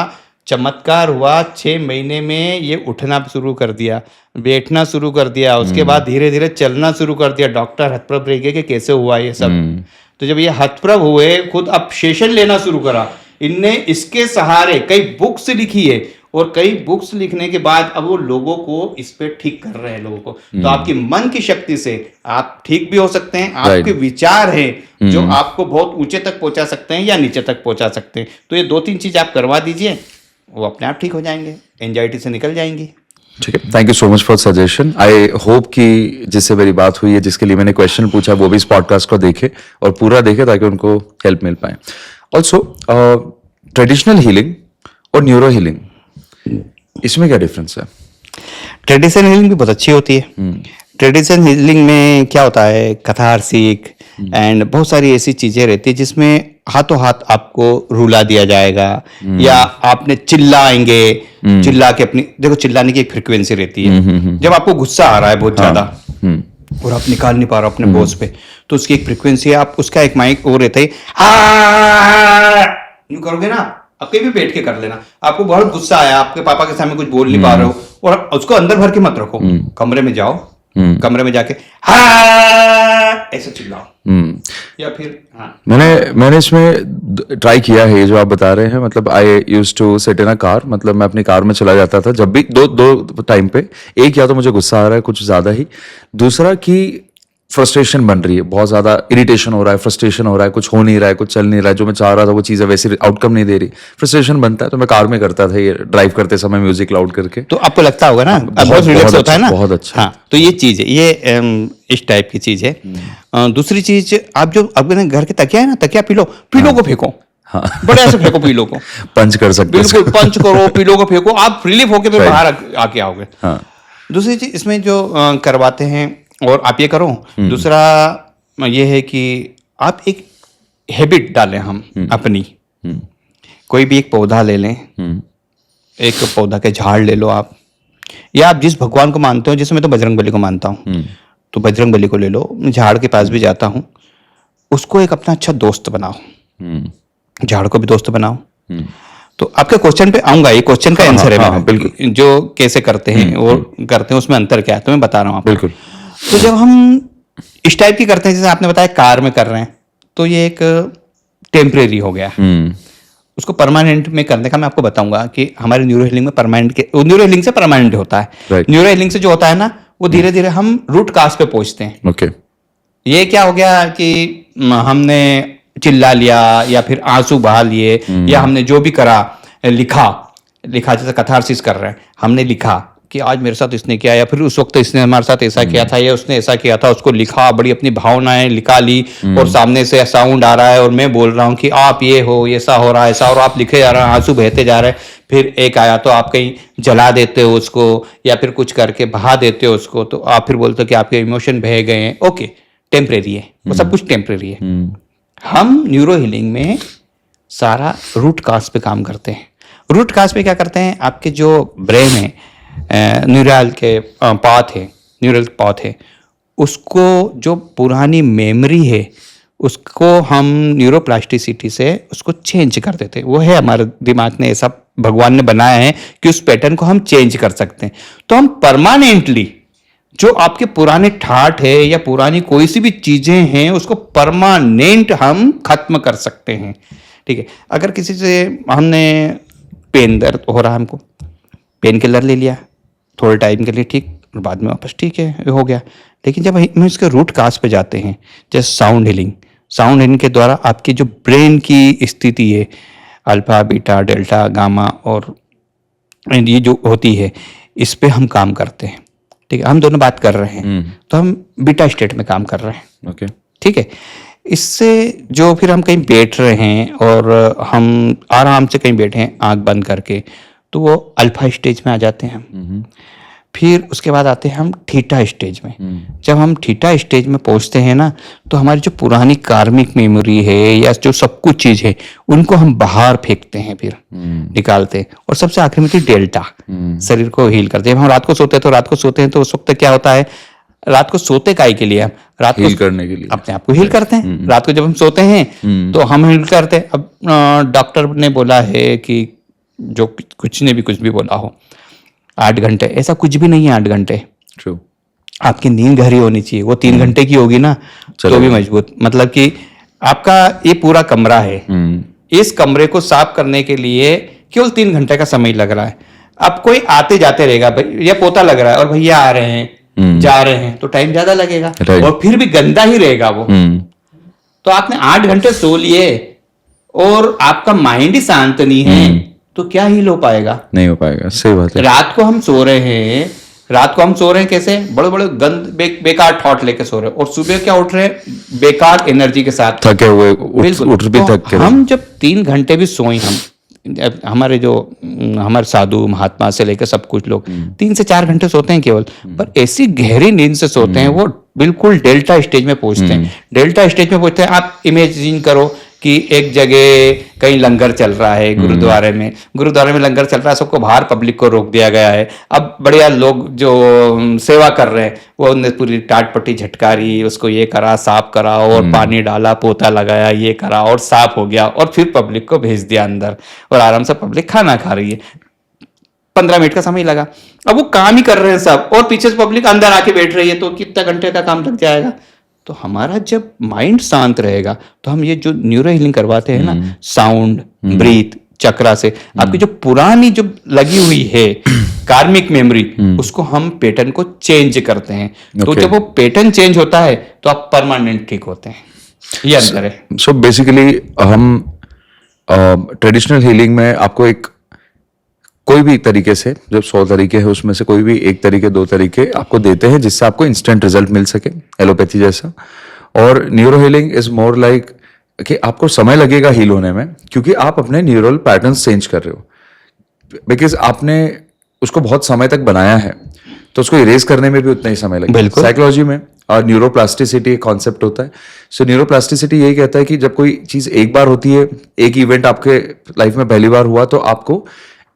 चमत्कार हुआ। 6 महीने में ये उठना शुरू कर दिया, बैठना शुरू कर दिया, उसके बाद धीरे धीरे चलना शुरू कर दिया। डॉक्टर हतप्रभ रह गए कि कैसे हुआ ये सब। तो जब ये हतप्रभ हुए, खुद अब सेशन लेना शुरू करा। इनने इसके सहारे कई बुक्स लिखी है, और कई बुक्स लिखने के बाद अब वो लोगों को इस पे ठीक कर रहे हैं लोगों को। तो आपकी मन की शक्ति से आप ठीक भी हो सकते हैं। आपके विचार हैं जो आपको बहुत ऊंचे तक पहुंचा सकते हैं या नीचे तक पहुंचा सकते हैं। तो ये 2-3 चीज आप करवा दीजिए, वो अपने आप ठीक हो जाएंगे, एंजाइटी से निकल जाएंगी। ठीक है, thank you so much for suggestion. I hope कि जिससे मेरी बात हुई है, जिसके लिए मैंने क्वेश्चन पूछा, वो भी इस पॉडकास्ट को देखे और पूरा देखे ताकि उनको हेल्प मिल पाए। ऑल्सो ट्रेडिशनल हीलिंग और न्यूरो हीलिंग, इसमें क्या डिफरेंस है? ट्रेडिशनल हीलिंग भी बहुत अच्छी होती है। ट्रेडिशनल हीलिंग में क्या होता है, कथारसिक एंड बहुत सारी ऐसी चीजें रहती है जिसमें हाथों हाथ आपको रुला दिया जाएगा, या आपने चिल्लाएंगे, चिल्ला के अपनी, देखो चिल्लाने की एक फ्रिक्वेंसी रहती है। जब आपको गुस्सा आ रहा है बहुत ज्यादा और आप निकाल नहीं पा रहे हो अपने बॉस पे, तो उसकी एक फ्रिक्वेंसी है, आप उसका एक माइक वो रहता है, यूं करोगे ना, आप कहीं भी बैठ के कर लेना। आपको बहुत गुस्सा आया, आपके पापा के सामने कुछ बोल नहीं पा रहे हो, और उसको अंदर भर के मत रखो, कमरे में जाओ, कमरे में जाके ऐसे चिल्लाओ, या फिर मैंने इसमें ट्राई किया है जो आप बता रहे हैं। मतलब I used to sit in a car, मतलब मैं अपनी कार में चला जाता था जब भी, दो टाइम पे। एक, या तो मुझे गुस्सा आ रहा है कुछ ज्यादा ही, दूसरा कि फ्रस्ट्रेशन बन रही है, बहुत ज्यादा इरिटेशन हो रहा है, फ्रस्ट्रेशन हो रहा है, कुछ हो नहीं रहा है, कुछ चल नहीं रहा है, जो मैं चाह रहा था वो चीज़ वैसे आउटकम नहीं दे रही, फ्रस्ट्रेशन बनता है। तो मैं कार में करता था ये, ड्राइव करते समय म्यूजिक लाउड करके। तो आपको लगता होगा ना बहुत रिलैक्स होता है ना, बहुत अच्छा। हाँ, तो ये चीज है, ये इस टाइप की चीज है। दूसरी चीज, आप जो अपने घर के तकिया है ना, तकिया पिलो को फेंको, हाँ, बड़े ऐसे फेंको पिलो को, पंच कर सकते, बिल्कुल पंच करो, पिलो को फेंको, आप रिलीफ होके फिर बाहर आके आओगे। हाँ। दूसरी चीज इसमें जो करवाते हैं, और आप ये करो, दूसरा ये है कि आप एक हैबिट डालें हम अपनी, कोई भी एक पौधा ले लें, एक पौधा के झाड़ ले लो आप, या आप जिस भगवान को मानते हो, जैसे मैं तो बजरंगबली को मानता हूँ, तो बजरंगबली को ले लो, मैं झाड़ के पास भी जाता हूँ, उसको एक अपना अच्छा दोस्त बनाओ, झाड़ को भी दोस्त बनाओ। तो आपके क्वेश्चन पे आऊंगा, ये क्वेश्चन का आंसर है, हाँ, बिल्कुल, जो कैसे करते हैं और करते हैं उसमें अंतर क्या है, तो मैं बता रहा हूँ आपको। बिल्कुल। तो जब हम इस टाइप की करते हैं, जैसे आपने बताया कार में कर रहे हैं, तो ये एक टेम्परेरी हो गया। उसको परमानेंट में करने का मैं आपको बताऊंगा कि हमारे न्यूरो हीलिंग में परमानेंट के, न्यूरो हीलिंग से परमानेंट होता है। न्यूरो हीलिंग से जो होता है ना, वो धीरे धीरे हम रूट काज पे पहुंचते हैं। ओके। ये क्या हो गया कि हमने चिल्ला लिया, या फिर आंसू बहा लिए, या हमने जो भी करा, लिखा जैसे कथारसिस कर रहे हैं, हमने लिखा कि आज मेरे साथ इसने किया, या फिर उस वक्त इसने हमारे साथ ऐसा किया था, या उसने ऐसा किया था, उसको लिखा, बड़ी अपनी भावनाएं निकाली, और सामने से साउंड आ रहा है और मैं बोल रहा हूँ कि आप ये हो, ऐसा हो रहा है, ऐसा, और आप लिखे जा रहे हैं, आंसू बहते जा रहे हैं। फिर एक आया तो आप कहीं जला देते हो उसको, या फिर कुछ करके बहा देते हो उसको, तो आप फिर बोलते हो कि आपके इमोशन बह गए हैं। ओके, टेम्परेरी है वो, सब कुछ टेम्परेरी है। हम न्यूरो हीलिंग में सारा रूट काज पे काम करते हैं। रूट काज पे क्या करते हैं, आपके जो ब्रेन है, न्यूरल के पाथ है, उसको जो पुरानी मेमोरी है, उसको हम न्यूरोप्लास्टिसिटी से उसको चेंज कर देते हैं। वो है हमारे दिमाग ने, ऐसा भगवान ने बनाया है कि उस पैटर्न को हम चेंज कर सकते हैं। तो हम परमानेंटली जो आपके पुराने ठाठ है या पुरानी कोई सी भी चीजें हैं, उसको परमानेंट हम खत्म कर सकते हैं। ठीक है, अगर किसी से हमने पेन दर्द हो रहा है, हमको पेन किलर ले लिया थोड़े टाइम के लिए, ठीक, और बाद में वापस ठीक है, हो गया। लेकिन जब हम इसके रूट काज पे जाते हैं, जैसे साउंड हीलिंग के द्वारा आपकी जो ब्रेन की स्थिति है, अल्फा, बीटा, डेल्टा, गामा, और ये जो होती है, इस पे हम काम करते हैं। ठीक है, हम दोनों बात कर रहे हैं, तो हम बीटा स्टेट में काम कर रहे हैं। ओके, ठीक है। इससे जो फिर हम कहीं बैठ रहे हैं और हम आराम से कहीं बैठे हैं आंख बंद करके, तो वो अल्फा स्टेज में आ जाते हैं हम। फिर उसके बाद आते हैं हम थीटा स्टेज में। जब हम थीटा स्टेज में पहुंचते हैं ना, तो हमारी जो पुरानी कार्मिक मेमोरी है या जो सब कुछ चीज है, उनको हम बाहर फेंकते हैं, फिर निकालते हैं। और सबसे आखिर में डेल्टा शरीर को हील करते हैं। हम रात को सोते हैं तो उस वक्त क्या होता है, रात को सोते काहे के लिए, हम रात को हील करने के लिए अपने आप को हील करते हैं। रात को जब हम सोते हैं तो हम हील करते हैं। अब डॉक्टर ने बोला है कि जो कुछ ने भी कुछ भी बोला हो, 8 घंटे, ऐसा कुछ भी नहीं है 8 घंटे। True. आपकी नींद गहरी होनी चाहिए, वो 3 घंटे की होगी ना तो भी मजबूत। मतलब कि आपका ये पूरा कमरा है, इस कमरे को साफ करने के लिए केवल 3 घंटे का समय लग रहा है। अब कोई आते जाते रहेगा, भैया पोता लग रहा है और भैया आ रहे हैं जा रहे हैं, तो टाइम ज्यादा लगेगा और फिर भी गंदा ही रहेगा वो। तो आपने 8 घंटे सो लिए और आपका माइंड ही शांत नहीं है, तो क्या हील हो पाएगा? नहीं हो पाएगा, सही बात है। रात को हम सो रहे हैं कैसे? बड़े बड़े बेकार थॉट लेके सो रहे हैं, और सुबह क्या उठ रहे हैं? बेकार एनर्जी के साथ, थके हुए, बिल्कुल। उठ भी तो थक के हम जब 3 घंटे भी सोए, हमारे साधु महात्मा से लेकर सब कुछ लोग 3 से 4 घंटे सोते हैं केवल, पर ऐसी गहरी नींद से सोते हैं, वो बिल्कुल डेल्टा स्टेज में पहुंचते हैं। डेल्टा स्टेज में पहुंचते हैं, आप इमेजिन करो कि एक जगह कहीं लंगर चल रहा है, गुरुद्वारे में लंगर चल रहा है, सबको बाहर पब्लिक को रोक दिया गया है। अब बढ़िया लोग जो सेवा कर रहे हैं, वो उन्हें पूरी टाट पट्टी झटकारी, उसको ये करा, साफ करा, और पानी डाला, पोता लगाया, ये करा, और साफ हो गया, और फिर पब्लिक को भेज दिया अंदर, और आराम से पब्लिक खाना खा रही है। 15 मिनट का समय लगा। अब वो काम ही कर रहे हैं सब, और पीछे से पब्लिक अंदर आके बैठ रही है, तो कितना घंटे का काम लग जाएगा? तो हमारा जब माइंड शांत रहेगा, तो हम ये जो न्यूरो हीलिंग करवाते हैं ना, साउंड, ब्रीथ, चक्रा से, आपकी जो पुरानी जो लगी हुई है कार्मिक मेमोरी, उसको हम पैटर्न को चेंज करते हैं। तो जब वो पैटर्न चेंज होता है, तो आप परमानेंट ठीक होते हैं। ये अंतर है। सो बेसिकली हम ट्रेडिशनल हीलिंग में आपको एक कोई भी तरीके से, जब 100 तरीके हैं उसमें से कोई भी एक तरीके, 2 तरीके आपको देते हैं जिससे आपको इंस्टेंट रिजल्ट मिल सके, एलोपैथी जैसा। और neuro healing is more like कि आपको समय लगेगा हील होने में, क्योंकि आप अपने न्यूरल पैटर्न्स चेंज कर रहे हो, बिकॉज आपने उसको बहुत समय तक बनाया है, तो उसको इरेज करने में भी उतना ही समय लगेगा। साइकोलॉजी में और न्यूरोप्लास्टिसिटी एक कॉन्सेप्ट होता है। सो न्यूरोप्लास्टिसिटी यही कहता है कि जब कोई चीज एक बार होती है, एक इवेंट आपके लाइफ में पहली बार हुआ, तो आपको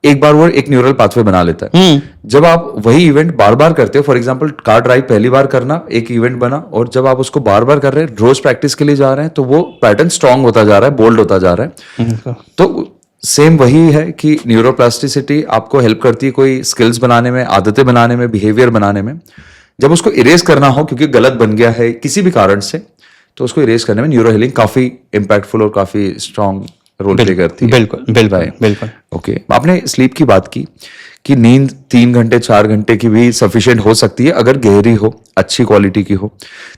एक बार वो एक न्यूरल पाथवे बना लेता है। जब आप वही इवेंट बार बार करते हो, फॉर एग्जांपल कार ड्राइव पहली बार करना, एक इवेंट बना, और जब आप उसको बार बार कर रहे हैं, रोज प्रैक्टिस के लिए जा रहे हैं, तो वो पैटर्न स्ट्रांग होता जा रहा है, बोल्ड होता जा रहा है। तो सेम वही है कि न्यूरोप्लास्टिसिटी आपको हेल्प करती है कोई स्किल्स बनाने में, आदतें बनाने में, बिहेवियर बनाने में। जब उसको इरेज करना हो क्योंकि गलत बन गया है किसी भी कारण से, तो उसको इरेज करने में न्यूरो हीलिंग काफी इंपैक्टफुल और काफी स्ट्रांग रोल प्ले करती है। बिल्कुल। ओके, आपने स्लीप की बात की कि नींद 3 घंटे 4 घंटे की भी सफिशिएंट हो सकती है अगर गहरी हो, अच्छी क्वालिटी की हो।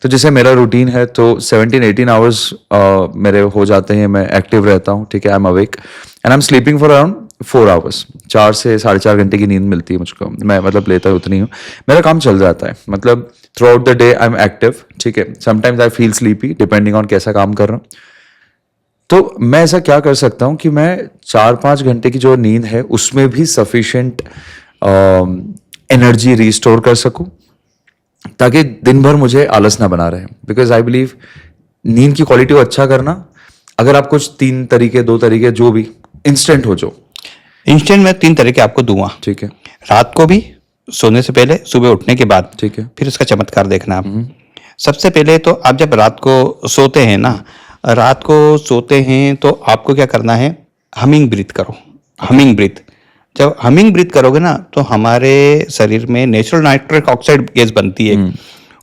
तो जैसे मेरा रूटीन है, तो 17-18 आवर्स मेरे हो जाते हैं, मैं एक्टिव रहता हूँ, ठीक है, I am awake and I am sleeping for around 4 hours. 4 से 4.5 घंटे की नींद मिलती है मुझको, मैं मतलब लेता उतनी हूँ, मेरा काम चल जाता है, मतलब through out the day I am active, ठीक है। Sometimes I feel sleepy depending on कैसा काम कर रहा हूँ। तो मैं ऐसा क्या कर सकता हूं कि मैं 4-5 घंटे की जो नींद है उसमें भी सफिशिएंट एनर्जी रिस्टोर कर सकूं, ताकि दिन भर मुझे आलस ना बना रहे। बिकॉज आई बिलीव नींद की क्वालिटी को अच्छा करना, अगर आप कुछ 3 तरीके 2 तरीके जो भी इंस्टेंट हो, जो इंस्टेंट में 3 तरीके आपको दूंगा, ठीक है। रात को भी सोने से पहले, सुबह उठने के बाद, ठीक है। फिर उसका चमत्कार देखना आप। सबसे पहले तो आप जब रात को सोते हैं ना, रात को सोते हैं तो आपको क्या करना है, हमिंग ब्रीथ करो। हमिंग ब्रीथ, जब हमिंग ब्रीथ करोगे ना, तो हमारे शरीर में नेचुरल नाइट्रिक ऑक्साइड गैस बनती है।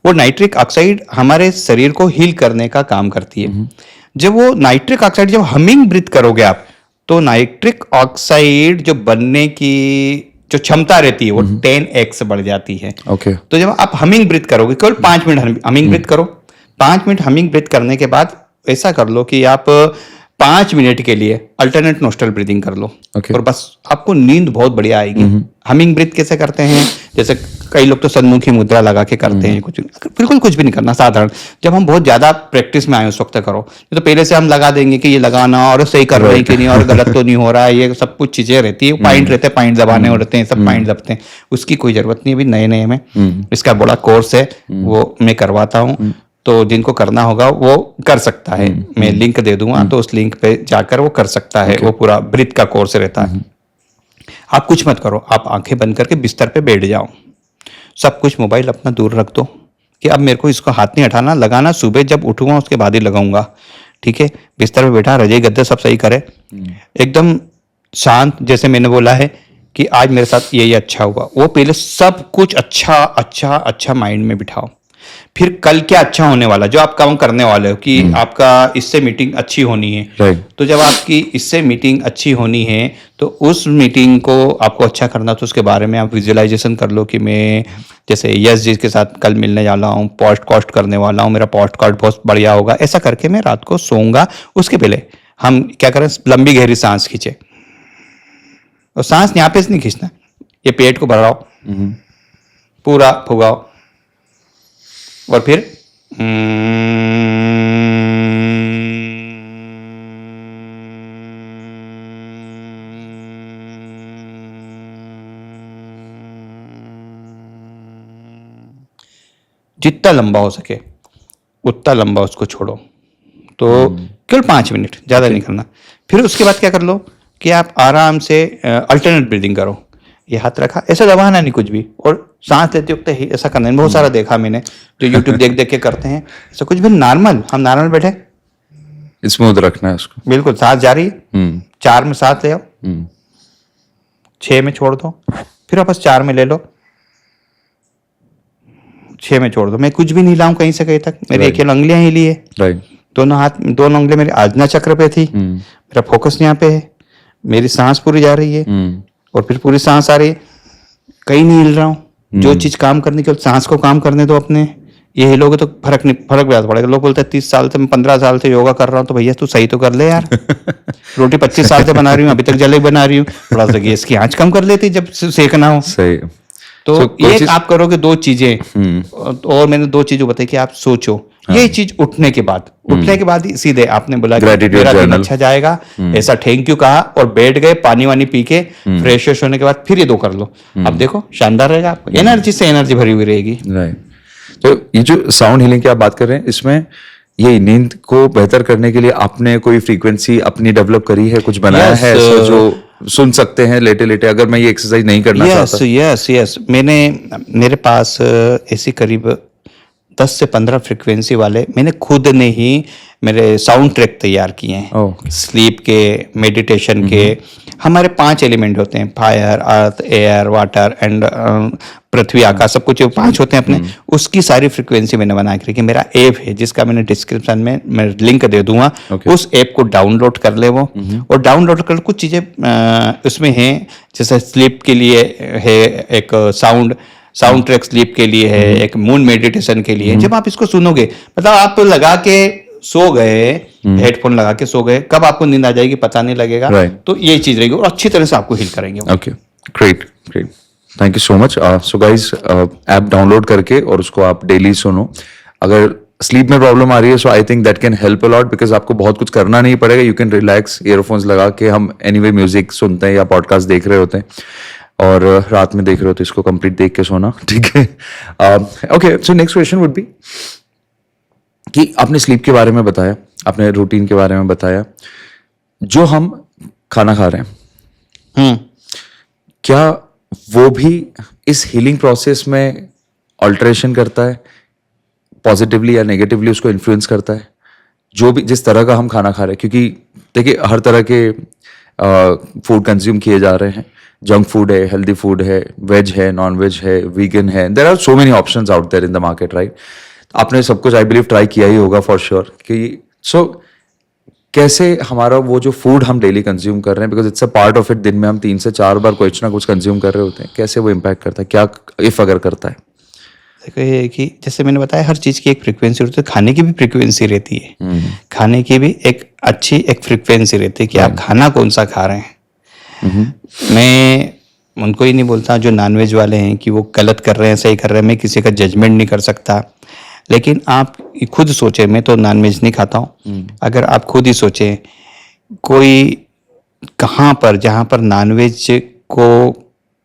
वो नाइट्रिक ऑक्साइड हमारे शरीर को हील करने का काम करती है। जब वो नाइट्रिक ऑक्साइड, जब हमिंग ब्रीथ करोगे आप, तो नाइट्रिक ऑक्साइड जो बनने की जो क्षमता रहती है वो 10x बढ़ जाती है। ओके। तो जब आप हमिंग ब्रीथ करोगे, केवल 5 मिनट हमिंग ब्रीथ करो। 5 मिनट हमिंग ब्रीथ करने के बाद ऐसा कर लो कि आप 5 मिनट के लिए अल्टरनेट नोस्ट्रल ब्रीदिंग कर लो। Okay. और बस आपको नींद बहुत बढ़िया आएगी। हमिंग ब्रीथ कैसे करते हैं, जैसे कई लोग तो सन्मुखी मुद्रा लगा के करते हैं, बिल्कुल कुछ भी नहीं करना, साधारण। जब हम बहुत ज्यादा प्रैक्टिस में आए उस वक्त करो, तो पहले से हम लगा देंगे कि ये लगाना और सही कर रहे हैं कि नहीं, और गलत तो नहीं हो रहा है, ये सब कुछ चीजें रहती है, पॉइंट रहते हैं, पॉइंट दबाने होते हैं, सब पॉइंट दबते हैं, उसकी कोई जरूरत नहीं। अभी नए नए में इसका बड़ा कोर्स है, वो मैं करवाता हूँ, तो जिनको करना होगा वो कर सकता है, मैं लिंक दे दूंगा, तो उस लिंक पे जाकर वो कर सकता है। वो पूरा ब्रीथ का कोर्स रहता है। आप कुछ मत करो, आप आंखें बंद करके बिस्तर पे बैठ जाओ, सब कुछ मोबाइल अपना दूर रख दो कि अब मेरे को इसको हाथ नहीं हटाना, लगाना सुबह जब उठूंगा उसके बाद ही लगाऊंगा, ठीक है। बिस्तर पे बैठा, रजाई गद्दे सब सही करे, एकदम शांत, जैसे मैंने बोला है कि आज मेरे साथ ये अच्छा हुआ, वो पहले सब कुछ अच्छा अच्छा अच्छा माइंड में बिठाओ। फिर कल क्या अच्छा होने वाला, जो आप काम करने वाले हो, कि आपका इससे मीटिंग अच्छी होनी है, तो जब आपकी इससे मीटिंग अच्छी होनी है, तो उस मीटिंग को आपको अच्छा करना, तो उसके बारे में आप विजुअलाइजेशन कर लो कि मैं जैसे यस जी के साथ कल मिलने वाला हूँ, पॉडकास्ट करने वाला हूँ, मेरा पॉडकास्ट बहुत बढ़िया होगा। ऐसा करके मैं रात को सोऊंगा। उसके पहले हम क्या करें, लंबी गहरी सांस खींचे, और सांस यहाँ पे से नहीं खींचना, ये पेट को भराओ, पूरा फुगाओ, और फिर जितना लंबा हो सके उतना लंबा उसको छोड़ो। तो केवल 5 मिनट, ज़्यादा नहीं करना। फिर उसके बाद क्या कर लो कि आप आराम से अल्टरनेट ब्रीदिंग करो। ये हाथ रखा, ऐसा दबाना नहीं कुछ भी, और सांस लेते वक्त ही ऐसा करना नहीं। बहुत सारा देखा मैंने जो यूट्यूब देख देख के करते हैं, ऐसा कुछ भी। नॉर्मल, हम नॉर्मल बैठे, स्मूथ रखना है उसको, बिल्कुल। सांस जा रही है, 4 में सांस ले आओ, 6 में छोड़ दो, फिर वापस 4 में ले लो, 6 में छोड़ दो। मैं कुछ भी नहीं हिलाऊं कहीं से कहीं तक, मेरी एक उंगलियां हिली है, राइट, दोनों हाथ, दोनों उंगलियां मेरी आज्ञा चक्र पे थी, मेरा फोकस यहाँ पे है, मेरी सांस पूरी जा रही है, और फिर पूरी सांस आ रही है, कहीं नहीं हिल रहा हूँ। जो चीज काम करने के, सांस को काम करने दो अपने। ये हिलोगे तो फर्क ज्यादा पड़ेगा। लोग बोलते हैं 30 साल से, मैं 15 साल से योगा कर रहा हूँ, तो भैया तू सही तो कर ले यार। रोटी 25 साल से बना रही हूँ, अभी तक जलेबी बना रही हूँ, थोड़ा सा गैस की आंच कम कर लेती जब सेकना हो। सही। तो एक आप करोगे 2 चीजें, और मैंने 2 चीजें बताई कि आप सोचो। ये चीज उठने के बाद ही सीधे आपने बोला कि मेरा दिन अच्छा जाएगा, ऐसा थैंक यू कहा, और बैठ गए, पानी वानी पी के फ्रेश होने के बाद फिर ये 2 कर लो। अब देखो शानदार रहेगा, आपको एनर्जी से एनर्जी भरी हुई रहेगी। राइट। तो ये जो साउंड हीलिंग की आप बात कर रहे हैं, इसमें ये नींद को बेहतर करने के लिए आपने कोई फ्रीक्वेंसी अपनी डेवलप करी है, कुछ बनाया है ऐसा जो सुन सकते हैं लेटे लेटे, अगर मैं ये एक्सरसाइज नहीं करना चाहता? यस, मेरे पास ऐसी करीब 10 से 15 फ्रीक्वेंसी वाले मैंने खुद ने ही मेरे साउंड ट्रैक तैयार किए हैं। स्लीप के, मेडिटेशन के। हमारे 5 एलिमेंट होते हैं, fire, earth, air, water and पृथ्वी, आकाश, सब कुछ 5 होते हैं अपने। उसकी सारी फ्रीक्वेंसी मैंने बना के रखी। मेरा ऐप है जिसका मैंने डिस्क्रिप्शन में मैं लिंक दे दूंगा। उस ऐप को डाउनलोड कर ले वो, और डाउनलोड कर कुछ चीजें उसमें हैं, जैसे स्लीप के लिए है एक साउंड ट्रैक, स्लीप के लिए है एक, मून मेडिटेशन के लिए। जब आप इसको सुनोगे, मतलब आप लगा के सो गए, हेडफोन लगा के सो गए, कब आपको नींद आ जाएगी पता नहीं लगेगा। तो ये चीज रहेगी, और अच्छी तरह से आपको हील करेंगे। Okay, great, thank you so much. So guys, app download करके और उसको आप डेली सुनो। अगर स्लीप में प्रॉब्लम आ रही है, so I think that can help a lot, because आपको बहुत कुछ करना नहीं पड़ेगा। यू कैन रिलैक्स, ईयरफोन्स लगा के। हम एनीवे म्यूजिक सुनते हैं या पॉडकास्ट देख रहे होते हैं, और रात में देख रहे हो तो इसको कंप्लीट देख के सोना, ठीक है? Okay, so next question would be कि आपने स्लीप के बारे में बताया, आपने रूटीन के बारे में बताया, जो हम खाना खा रहे हैं, क्या वो भी इस हीलिंग प्रोसेस में अल्टरेशन करता है, पॉजिटिवली या नेगेटिवली उसको इन्फ्लुएंस करता है, जो भी जिस तरह का हम खाना खा रहे हैं? क्योंकि देखिए, हर तरह के फूड कंज्यूम किए जा रहे हैं। जंक फूड है, हेल्दी फूड है, वेज है, नॉन वेज है, वीगन है, there are so many options out there in the market, right? आपने सब कुछ आई बिलीव ट्राई किया ही होगा फॉर श्योर कि सो कैसे हमारा वो जो फूड हम डेली कंज्यूम कर रहे हैं, because it's a part of it, दिन में हम 3 से 4 बार कुछ ना कुछ कंज्यूम कर रहे होते हैं, कैसे वो इम्पैक्ट करता है, क्या इफ अगर करता है? देखो, ये कि जैसे मैंने बताया, हर चीज की एक फ्रीक्वेंसी होती है। खाने की भी फ्रीक्वेंसी रहती है, खाने की भी एक अच्छी एक फ्रीक्वेंसी रहती है कि आप खाना कौन सा खा रहे हैं। मैं उनको ही नहीं बोलता जो नॉनवेज वाले हैं कि वो गलत कर रहे हैं, सही कर रहे हैं। मैं किसी का जजमेंट नहीं कर सकता, लेकिन आप खुद सोचें। मैं तो नॉनवेज नहीं खाता हूँ। अगर आप खुद ही सोचें, कोई कहाँ पर, जहाँ पर नॉनवेज को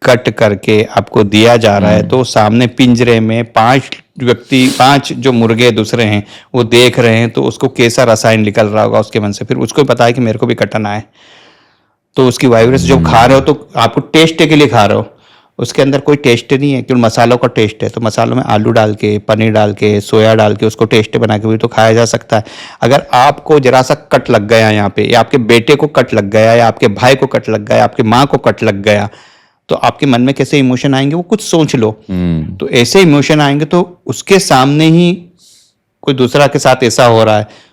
कट करके आपको दिया जा रहा है, तो सामने पिंजरे में 5 जो मुर्गे दूसरे हैं वो देख रहे हैं, तो उसको कैसा रसायन निकल रहा होगा उसके मन से। फिर उसको पता है कि मेरे को भी कटना है, तो उसकी वाइब्रेशन जो खा रहे हो, तो आपको टेस्ट के लिए खा रहे हो, उसके अंदर कोई टेस्ट नहीं है, केवल मसालों का टेस्ट है। तो मसालों में आलू डाल के, पनीर डाल के, सोया डाल के उसको टेस्ट बना के भी तो खाया जा सकता है। अगर आपको जरा सा कट लग गया यहाँ पे, या आपके बेटे को कट लग गया, या आपके भाई को कट लग गया, आपके माँ को कट लग गया, तो आपके मन में कैसे इमोशन आएंगे, वो कुछ सोच लो। तो ऐसे इमोशन आएंगे, तो उसके सामने ही कोई दूसरा के साथ ऐसा हो रहा है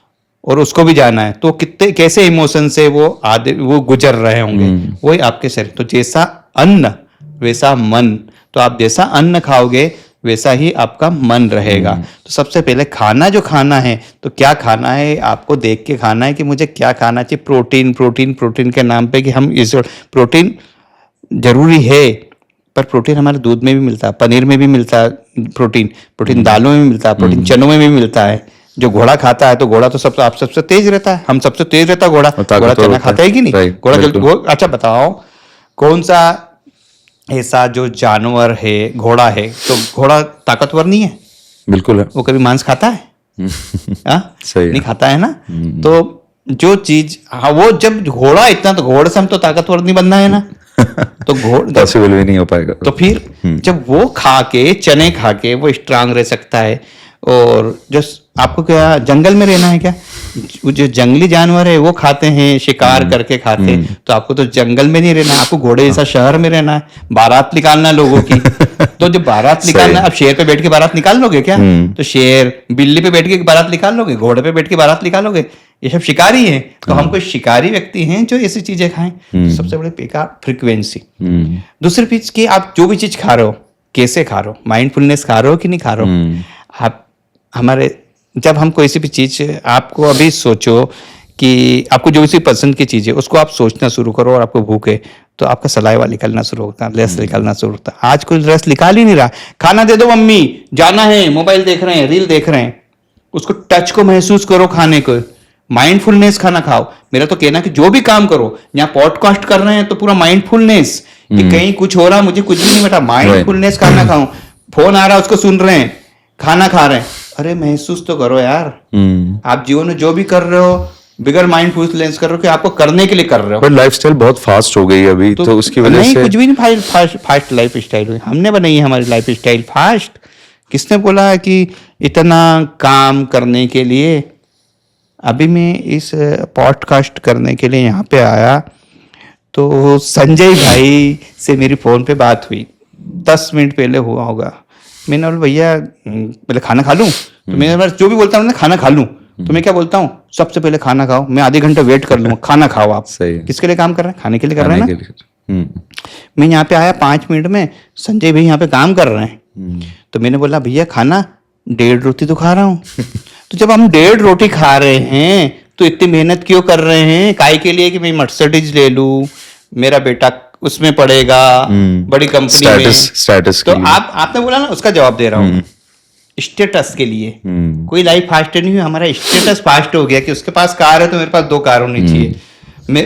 और उसको भी जाना है, तो कितने कैसे इमोशन से वो गुजर रहे होंगे। वही आपके शरीर, तो जैसा अन्न वैसा मन, तो आप जैसा अन्न खाओगे वैसा ही आपका मन रहेगा। तो सबसे पहले खाना जो खाना है, तो क्या खाना है, आपको देख के खाना है कि मुझे क्या खाना चाहिए। प्रोटीन के नाम पे कि हम इस प्रोटीन जरूरी है, पर प्रोटीन हमारे दूध में भी मिलता है, पनीर में भी मिलता है, प्रोटीन दालों में भी मिलता है, प्रोटीन चनों में भी मिलता है। जो घोड़ा खाता है तो घोड़ा तो सबसे तेज रहता है, हम सबसे तेज रहता है घोड़ा। घोड़ा चना खाता है कि नहीं? घोड़ा जल्दी। अच्छा बताओ, कौन सा ऐसा जो जानवर है, घोड़ा है, तो घोड़ा ताकतवर नहीं है? बिल्कुल है। वो कभी मांस खाता है? सही नहीं खाता है ना। तो जो चीज, हाँ, वो जब घोड़ा इतना, तो घोड़े से हम तो ताकतवर नहीं बनना है ना। तो पॉसिबल भी नहीं हो पाएगा। तो फिर जब वो खा के, चने खा के वो स्ट्रांग रह सकता है। और जो आपको क्या जंगल में रहना है क्या? जो जंगली जानवर है वो खाते हैं, शिकार करके खाते हैं, तो आपको तो जंगल में नहीं रहना है, आपको घोड़े जैसा शहर में रहना है, बारात निकालना है लोगों की। तो जब बारात निकालना, अब शेर पे बैठ के बारात निकाल लोगे क्या? तो शेर, बिल्ली पे बैठ के बारात निकाल लोगे, घोड़े पे बैठ के बारात निकाल लोगे? ये सब शिकारी हैं। तो हम कोई शिकारी व्यक्ति हैं जो ऐसी चीजें खाएं। तो सबसे बड़ी बेकार फ्रीक्वेंसी। दूसरी चीज कि आप जो भी चीज खा रहे हो, कैसे खा रहे हो, माइंडफुलनेस खा रहे हो कि नहीं खा रहे हो। आप हमारे, जब हम कोई सी भी चीज, आपको अभी सोचो कि आपको जो सी पसंद की चीज है उसको आप सोचना शुरू करो, और आपको भूख है तो आपका सलाइवा निकलना शुरू होता है, रस निकलना शुरू होता है। आज कोई रस निकाल ही नहीं रहा। खाना दे दो मम्मी, जाना है, मोबाइल देख रहे हैं, रील देख रहे हैं, उसको टच को महसूस करो, खाने को माइंडफुलनेस खाना खाओ। मेरा तो कहना कि जो भी काम करो, यहाँ पॉडकास्ट कर रहे हैं तो पूरा माइंडफुलनेस, कि कहीं कुछ हो रहा, मुझे कुछ भी नहीं बेटा, माइंडफुलनेस खाना खाओ। फोन आ रहा है उसको सुन रहे हैं, खाना खा रहे हैं, अरे महसूस तो करो यार। आप जीवन में जो भी कर रहे हो बिगर माइंडफुलनेस कर रहे हो कि आपको करने के लिए कर रहे हो। पर लाइफस्टाइल बहुत फास्ट हो गई है अभी, तो उसकी वजह नहीं, से कुछ भी नहीं फास्ट लाइफ स्टाइल हुई, हमने बनाई है हमारी लाइफ स्टाइल फास्ट। किसने बोला है कि इतना काम करने के लिए? अभी मैं इस पॉडकास्ट करने के लिए यहाँ पे आया तो संजय भाई से मेरी फोन पे बात हुई, 10 मिनट पहले हुआ होगा। मैंने बोला भैया पहले खाना खा लूं? तो मैंने जो भी बोलता हूँ ना, खाना खा लूं, तो मैं क्या बोलता हूँ, सबसे पहले खाना खाओ, मैं आधे घंटे वेट कर लूंगा, खाना खाओ आप। सही है। किसके लिए काम कर रहे हैं? खाने के लिए कर रहे हैं ना। ना। मैं यहाँ पे आया 5 मिनट में, संजय भाई यहाँ पे काम कर रहे हैं। तो मैंने बोला भैया खाना, 1.5 रोटी तो खा रहा हूँ। तो जब हम 1.5 रोटी खा रहे हैं तो इतनी मेहनत क्यों कर रहे हैं? काय के लिए कि मैं मर्सिडीज ले लूं, मेरा बेटा उसमें पड़ेगा, बड़ी कंपनी में, स्टेटस। तो आपने बोला ना, उसका जवाब दे रहा हूँ, स्टेटस के लिए। कोई लाइफ फास्ट नहीं हुई, हमारा स्टेटस फास्ट हो गया कि उसके पास कार है तो मेरे पास 2 कार होनी चाहिए,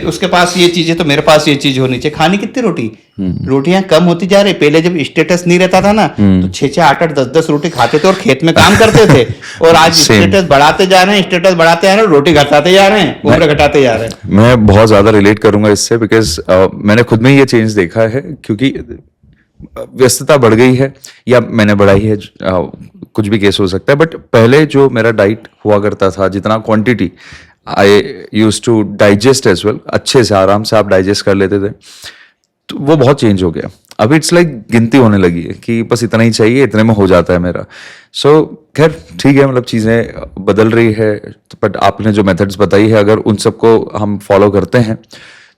उसके पास ये चीज है तो मेरे पास ये चीज होनी चाहिए। खानी कितनी रोटी, रोटियां कम होती जा रही। पहले जब स्टेटस नहीं रहता था ना, तो 6-6, 8-8, 10-10 रोटी खाते थे और खेत में काम करते थे। और आज स्टेटस बढ़ाते जा रहे हैं, स्टेटस बढ़ाते जा रहे हैं, रोटी घटाते जा रहे हैं, उम्र घटाते जा रहे हैं। मैं बहुत ज्यादा रिलेट करूंगा इससे, बिकॉज मैंने खुद में ये चेंज देखा है, क्योंकि व्यस्तता बढ़ गई है या मैंने बढ़ाई है, कुछ भी केस हो सकता है। बट पहले जो मेरा डाइट हुआ करता था, जितना quantity I use to digest as well, अच्छे से आराम से आप डाइजेस्ट कर लेते थे, तो वो बहुत चेंज हो गया। अभी इट्स लाइक गिनती होने लगी है कि बस इतना ही चाहिए, इतने में हो जाता है मेरा। सो खैर ठीक है, मतलब चीज़ें बदल रही है, बट आपने जो मेथड्स बताई है, अगर उन सबको हम फॉलो करते हैं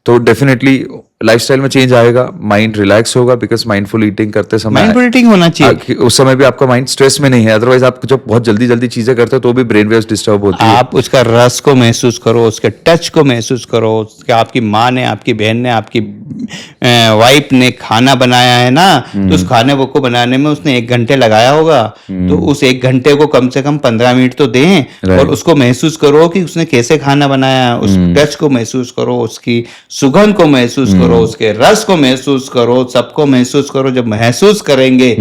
तो डेफिनेटली लाइफस्टाइल में चेंज आएगा, माइंड रिलैक्स होगा, बिकॉज माइंडफुल ईटिंग करते समय, माइंडफुल ईटिंग होना चाहिए उस समय भी आपका माइंड स्ट्रेस में नहीं है। अदरवाइज आप जब बहुत जल्दी जल्दी चीजें करते हो तो भी ब्रेन वेव्स डिस्टर्ब होती है। आप उसका रस को महसूस करो, उसके टच को महसूस करो, उसके आपकी माँ ने, आपकी बहन ने, आपकी वाइफ ने खाना बनाया है ना, तो उस खाने को बनाने में उसने 1 घंटे लगाया होगा, तो उस 1 घंटे को कम से कम 15 मिनट तो दें और उसको महसूस करो कि उसने कैसे खाना बनाया। उस टच को महसूस करो, उसकी सुगंध को महसूस करो, उसके रस को महसूस करो, सबको महसूस करो। जब महसूस करेंगे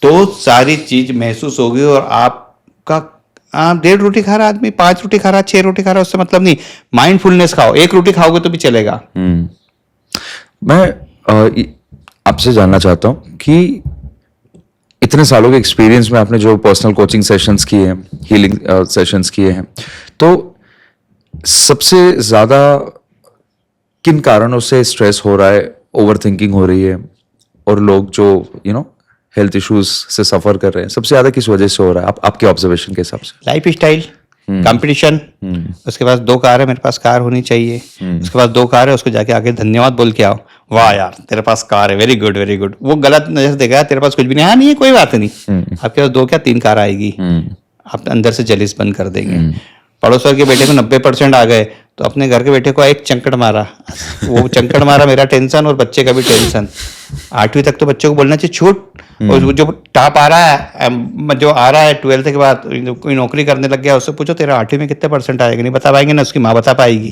तो सारी चीज महसूस होगी। और आपका, आप 1.5 रोटी खा रहा आदमी 5 रोटी खा रहा, 6 रोटी खा रहा, उससे मतलब नहीं। माइंडफुलनेस खाओ, 1 रोटी खाओगे तो भी चलेगा। मैं आपसे जानना चाहता हूं कि इतने सालों के एक्सपीरियंस में आपने जो पर्सनल कोचिंग सेशंस किए हैं, हीलिंग सेशंस किए हैं, तो सबसे ज्यादा किन कारणों से स्ट्रेस हो रहा है, ओवर थिंकिंग हो रही है, और लोग जो हेल्थ इश्यूज से सफर कर रहे हैं, सबसे ज्यादा किस वजह से हो रहा है आपके ऑब्जर्वेशन के हिसाब से? लाइफ स्टाइल, कंपटीशन, उसके पास 2 कार है, मेरे पास कार होनी चाहिए, उसके पास 2 कार है, उसको जाके आके धन्यवाद बोल के आओ, वाह यार तेरे पास कार है, वेरी गुड वेरी गुड। वो गलत नजर देगा, तेरे पास कुछ भी नहीं, हाँ नहीं है, कोई बात नहीं, आपके पास 2 क्या 3 कार आएगी, आप अंदर से जलिस बंद कर देंगे। पड़ोसर के बेटे को 90% आ गए तो अपने घर के बेटे को एक चंकड़ मारा, वो चंकड़ मारा मेरा टेंशन और बच्चे का भी टेंशन। 8वीं तक तो बच्चों को बोलना चाहिए छूट, और जो टॉप आ रहा है, जो आ रहा है 12th के बाद कोई नौकरी करने लग गया, उससे पूछो तेरा 8वीं में कितने % आएगा, नहीं बता पाएंगे ना, उसकी माँ बता पाएगी।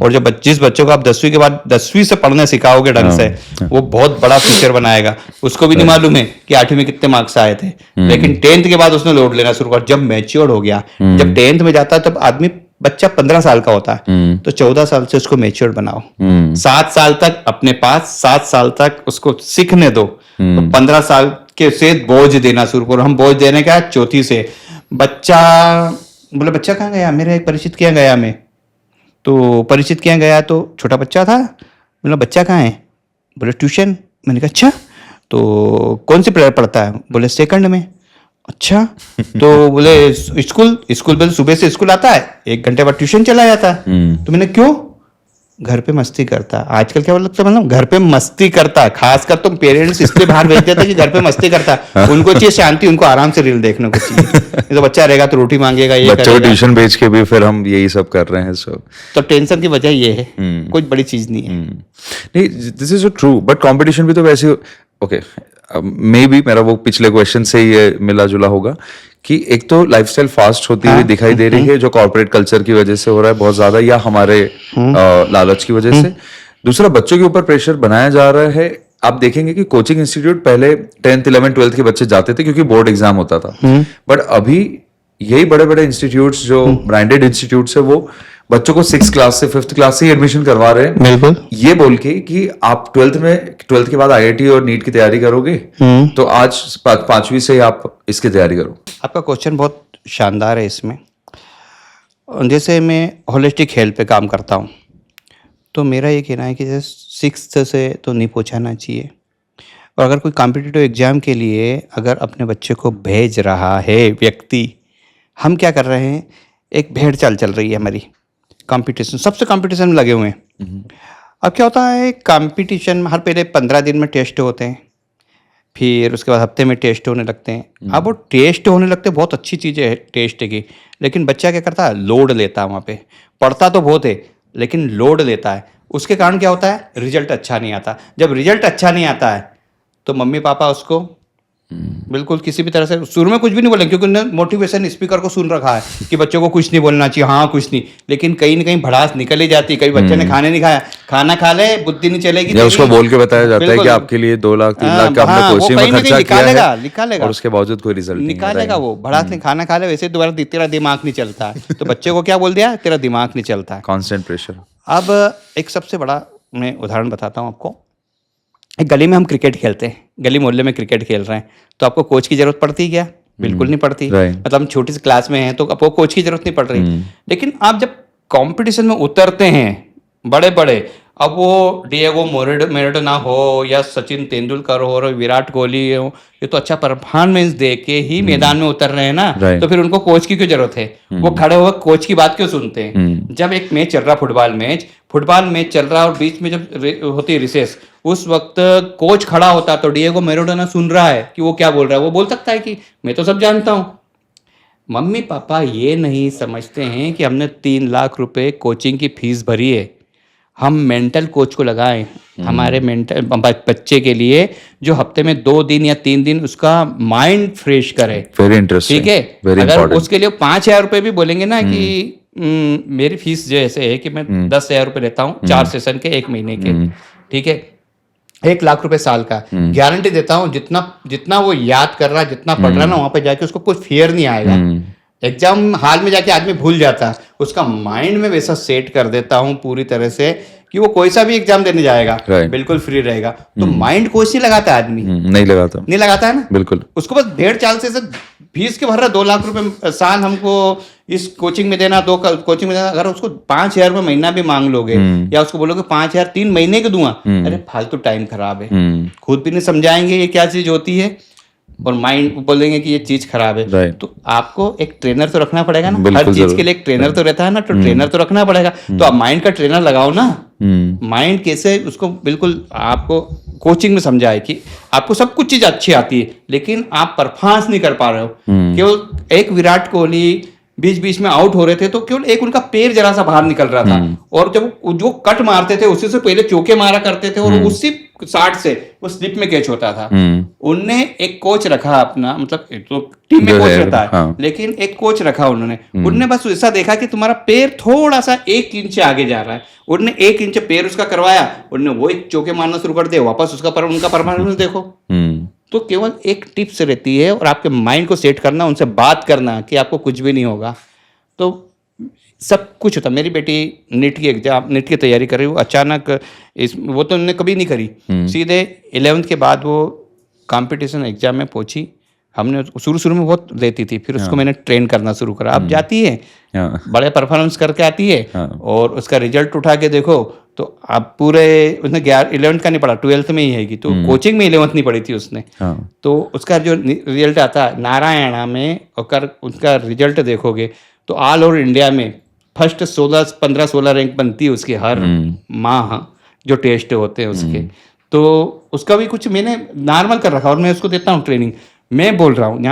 और जो जिस बच्चों को आप 10वीं के बाद 10वीं से पढ़ने सिखाओगे ढंग से, वो बहुत बड़ा फ्यूचर बनाएगा। उसको भी नहीं मालूम है कि 8वीं में कितने मार्क्स आए थे, लेकिन 10th के बाद उसने लोड लेना शुरू कर। जब मैच्योर हो गया, जब 10th में जाता है तब आदमी, बच्चा 15 साल का होता है, तो 14 साल से उसको मैच्योर बनाओ। 7 साल तक अपने पास, 7 साल तक उसको सीखने दो, तो 15 साल के से बोझ देना शुरू करो। हम बोझ देने का 4थी से। बच्चा बोले बच्चा कहाँ गया, मेरे एक परिचित के यहाँ गया मैं, तो परिचित के यहाँ गया तो छोटा बच्चा था। बोला बच्चा कहाँ है, बोले ट्यूशन। मैंने कहा अच्छा, तो कौन सी पढ़ता है, बोले 2nd में। अच्छा, तो बोले स्कूल बोले सुबह से स्कूल आता है, 1 घंटे बाद ट्यूशन चला जाता है। तो मैंने क्यों, घर पे मस्ती करता। आजकल क्या बोलते हैं, मतलब घर पे मस्ती करता। खासकर तुम पेरेंट्स इसलिए बाहर भेज देते कि घर पे मस्ती करता, उनको चाहिए शांति, उनको आराम से रील देखने को चाहिए। नहीं तो बच्चा रहेगा तो रोटी मांगेगा, ये बच्चों को ट्यूशन भेज के भी फिर हम यही सब कर रहे हैं। तो टेंशन की वजह ये है, कोई बड़ी चीज नहीं है। नहीं, this is true, but competition भी तो वैसे, ओके, मे बी मेरा वो पिछले क्वेश्चन से ये मिला जुला होगा कि एक तो लाइफस्टाइल फास्ट होती हुई दिखाई दे रही है, जो कॉर्पोरेट कल्चर की वजह से हो रहा है बहुत ज्यादा, या हमारे लालच की वजह से। दूसरा, बच्चों के ऊपर प्रेशर बनाया जा रहा है। आप देखेंगे कि कोचिंग इंस्टीट्यूट पहले 10th 11th 12th के बच्चे जाते थे क्योंकि बोर्ड एग्जाम होता था, बट अभी यही बड़े बड़े इंस्टीट्यूट्स, जो ब्रांडेड इंस्टीट्यूट्स है, वो बच्चों को 6th क्लास से 5th क्लास से ही एडमिशन करवा रहे हैं, बिल्कुल, ये बोल के कि आप 12th के बाद IIT और नीट की तैयारी करोगे, तो आज 5वीं से ही आप इसकी तैयारी करो। आपका क्वेश्चन बहुत शानदार है। इसमें जैसे मैं होलिस्टिक हेल्थ पे काम करता हूँ, तो मेरा ये कहना है कि जैसे 6th से तो नहीं पहुँचाना चाहिए, और अगर कोई कॉम्पिटिटिव एग्जाम के लिए अगर अपने बच्चे को भेज रहा है व्यक्ति, हम क्या कर रहे हैं, एक भेड़ चाल चल रही है हमारी, कंपटीशन, सबसे कंपटीशन में लगे हुए हैं। अब क्या होता है, कंपटीशन में हर पहले 15 दिन में टेस्ट होते हैं, फिर उसके बाद हफ्ते में टेस्ट होने लगते हैं। अब वो टेस्ट होने लगते, बहुत अच्छी चीज़ है टेस्ट की, लेकिन बच्चा क्या करता है, लोड लेता है वहाँ पे। पढ़ता तो बहुत है लेकिन लोड लेता है, उसके कारण क्या होता है, रिजल्ट अच्छा नहीं आता। जब रिजल्ट अच्छा नहीं आता है तो मम्मी पापा उसको बिल्कुल किसी भी तरह से शुरू में कुछ भी नहीं बोलेंगे, क्योंकि उन्होंने मोटिवेशन स्पीकर को सुन रखा है कि बच्चों को कुछ नहीं बोलना चाहिए, हाँ कुछ नहीं, लेकिन कहीं ना कहीं भड़ास निकल ही जाती है। कई बच्चे ने खाने नहीं खाया, खाना खा ले, बुद्धि नहीं चलेगी, या उसको बोल के बताया जाता है कि आपके लिए 2 लाख 3 लाख का आपने कोचिंग में खर्चा किया है, निकालेगा, और उसके बावजूद कोई रिजल्ट निकालेगा। वो भड़ास ने खाना खा ले, वैसे दोबारा तेरा दिमाग नहीं चलता, तो बच्चे को क्या बोल दिया, तेरा दिमाग नहीं चलता, कांस्टेंट प्रेशर। अब एक सबसे बड़ा मैं उदाहरण बताता हूँ आपको। एक गली में हम क्रिकेट खेलते हैं, गली मोहल्ले में क्रिकेट खेल रहे हैं, तो आपको कोच की जरूरत पड़ती है क्या, बिल्कुल नहीं पड़ती। मतलब हम छोटी सी क्लास में हैं तो आपको कोच की जरूरत नहीं पड़ रही। लेकिन आप जब कंपटीशन में उतरते हैं बड़े बड़े, अब वो डिएगो मैराडोना हो या सचिन तेंदुलकर हो और विराट कोहली हो, ये तो अच्छा परफॉर्मेंस दे के ही मैदान में उतर रहे हैं ना, तो फिर उनको कोच की क्यों जरूरत है, वो खड़े हुए कोच की बात क्यों सुनते हैं। जब एक मैच चल रहा, फुटबॉल मैच चल रहा, और बीच में जब होती है रिसेस, उस वक्त कोच खड़ा होता तो डिएगो मैराडोना सुन रहा है कि वो क्या बोल रहा है, वो बोल सकता है कि मैं तो सब जानता हूँ। मम्मी पापा ये नहीं समझते हैं कि हमने 3 लाख रुपए कोचिंग की फीस भरी है, हम मेंटल कोच को लगाएं हमारे मेंटल बच्चे के लिए, जो हफ्ते में 2 दिन या 3 दिन उसका माइंड फ्रेश करे। वेरी इंटरेस्टिंग, ठीक है, अगर उसके लिए 5,000 रुपए भी बोलेंगे ना कि मेरी फीस जैसे है कि मैं 10,000 रुपए लेता हूँ 4 सेशन के 1 महीने के, ठीक है, 1 लाख रुपए साल का, गारंटी देता हूँ जितना वो याद कर रहा है, जितना पढ़ रहा है ना, वहां पे जाके उसको कुछ फियर नहीं आएगा। एग्जाम हाल में जाके आदमी भूल जाता है, उसका माइंड में वैसा सेट कर देता हूँ पूरी तरह से कि वो कोई सा भी एग्जाम देने जाएगा बिल्कुल फ्री रहेगा। तो माइंड कोच नहीं लगाता आदमी, नहीं लगाता है ना, बिल्कुल। उसको बस भेड़ चाल से फीस के भर रहा 2 लाख रुपए साल हमको इस कोचिंग में देना, 2 कोचिंग में देना। अगर उसको 5,000 रुपए महीना भी मांग लोगे या उसको बोलोगे 5,000 3 महीने के दूंगा, अरे फालतू टाइम खराब है, खुद भी नहीं समझाएंगे ये क्या चीज होती है, और माइंड बोलेंगे कि ये चीज खराब है। तो आपको एक ट्रेनर तो रखना पड़ेगा ना, हर चीज के लिए एक ट्रेनर तो रहता है ना, तो ट्रेनर तो रखना पड़ेगा। तो आप माइंड का ट्रेनर लगाओ ना, माइंड कैसे उसको बिल्कुल आपको कोचिंग में समझाए कि आपको सब कुछ चीज अच्छी आती है, लेकिन आप परफॉर्मेंस नहीं कर पा रहे हो। केवल एक विराट कोहली बीच बीच में आउट हो रहे थे तो केवल एक उनका पैर जरा सा बाहर निकल रहा था, और जब जो कट मारते थे उसी से पहले चौके मारा करते थे, और उसी शाट से वो स्लिप में कैच होता था। उनने एक कोच रखा अपना, मतलब तो टीम में कोच रहता है, हाँ। लेकिन एक कोच रखा उन्होंने बस ऐसा देखा कि तुम्हारा पैर थोड़ा सा 1 इंच आगे जा रहा है, उन्होंने 1 इंच पैर उसका करवाया, उन्होंने वो एक चौके मारना शुरू कर दिया, वापस उनका परफॉर्मेंस देखो। तो केवल एक टिप्स रहती है, और आपके माइंड को सेट करना, उनसे बात करना कि आपको कुछ भी नहीं होगा, तो सब कुछ होता। मेरी बेटी नीट की तैयारी कर रही, वो अचानक वो तो उन्होंने कभी नहीं करी, सीधे 11th के बाद वो कंपटीशन एग्जाम में पहुंची। हमने शुरू में बहुत देती थी, फिर उसको मैंने ट्रेन करना शुरू करा। अब जाती है, बड़े परफॉर्मेंस करके आती है, और उसका रिजल्ट उठा के देखो तो अब पूरे उसने 11th का नहीं पढ़ा, 12th में ही है, तो कोचिंग में 11th नहीं पढ़ी थी उसने। तो उसका जो रिजल्ट आता है नारायणा में, और उसका रिजल्ट देखोगे तो ऑल ओवर इंडिया में फर्स्ट 15-16 रैंक बनती है उसकी हर माह, जो टेस्ट होते हैं उसके। तो उसका भी कुछ मैंने नॉर्मल कर रखा, और मैं उसको देता हूँ ट्रेनिंग। मैं बोल रहा हूँ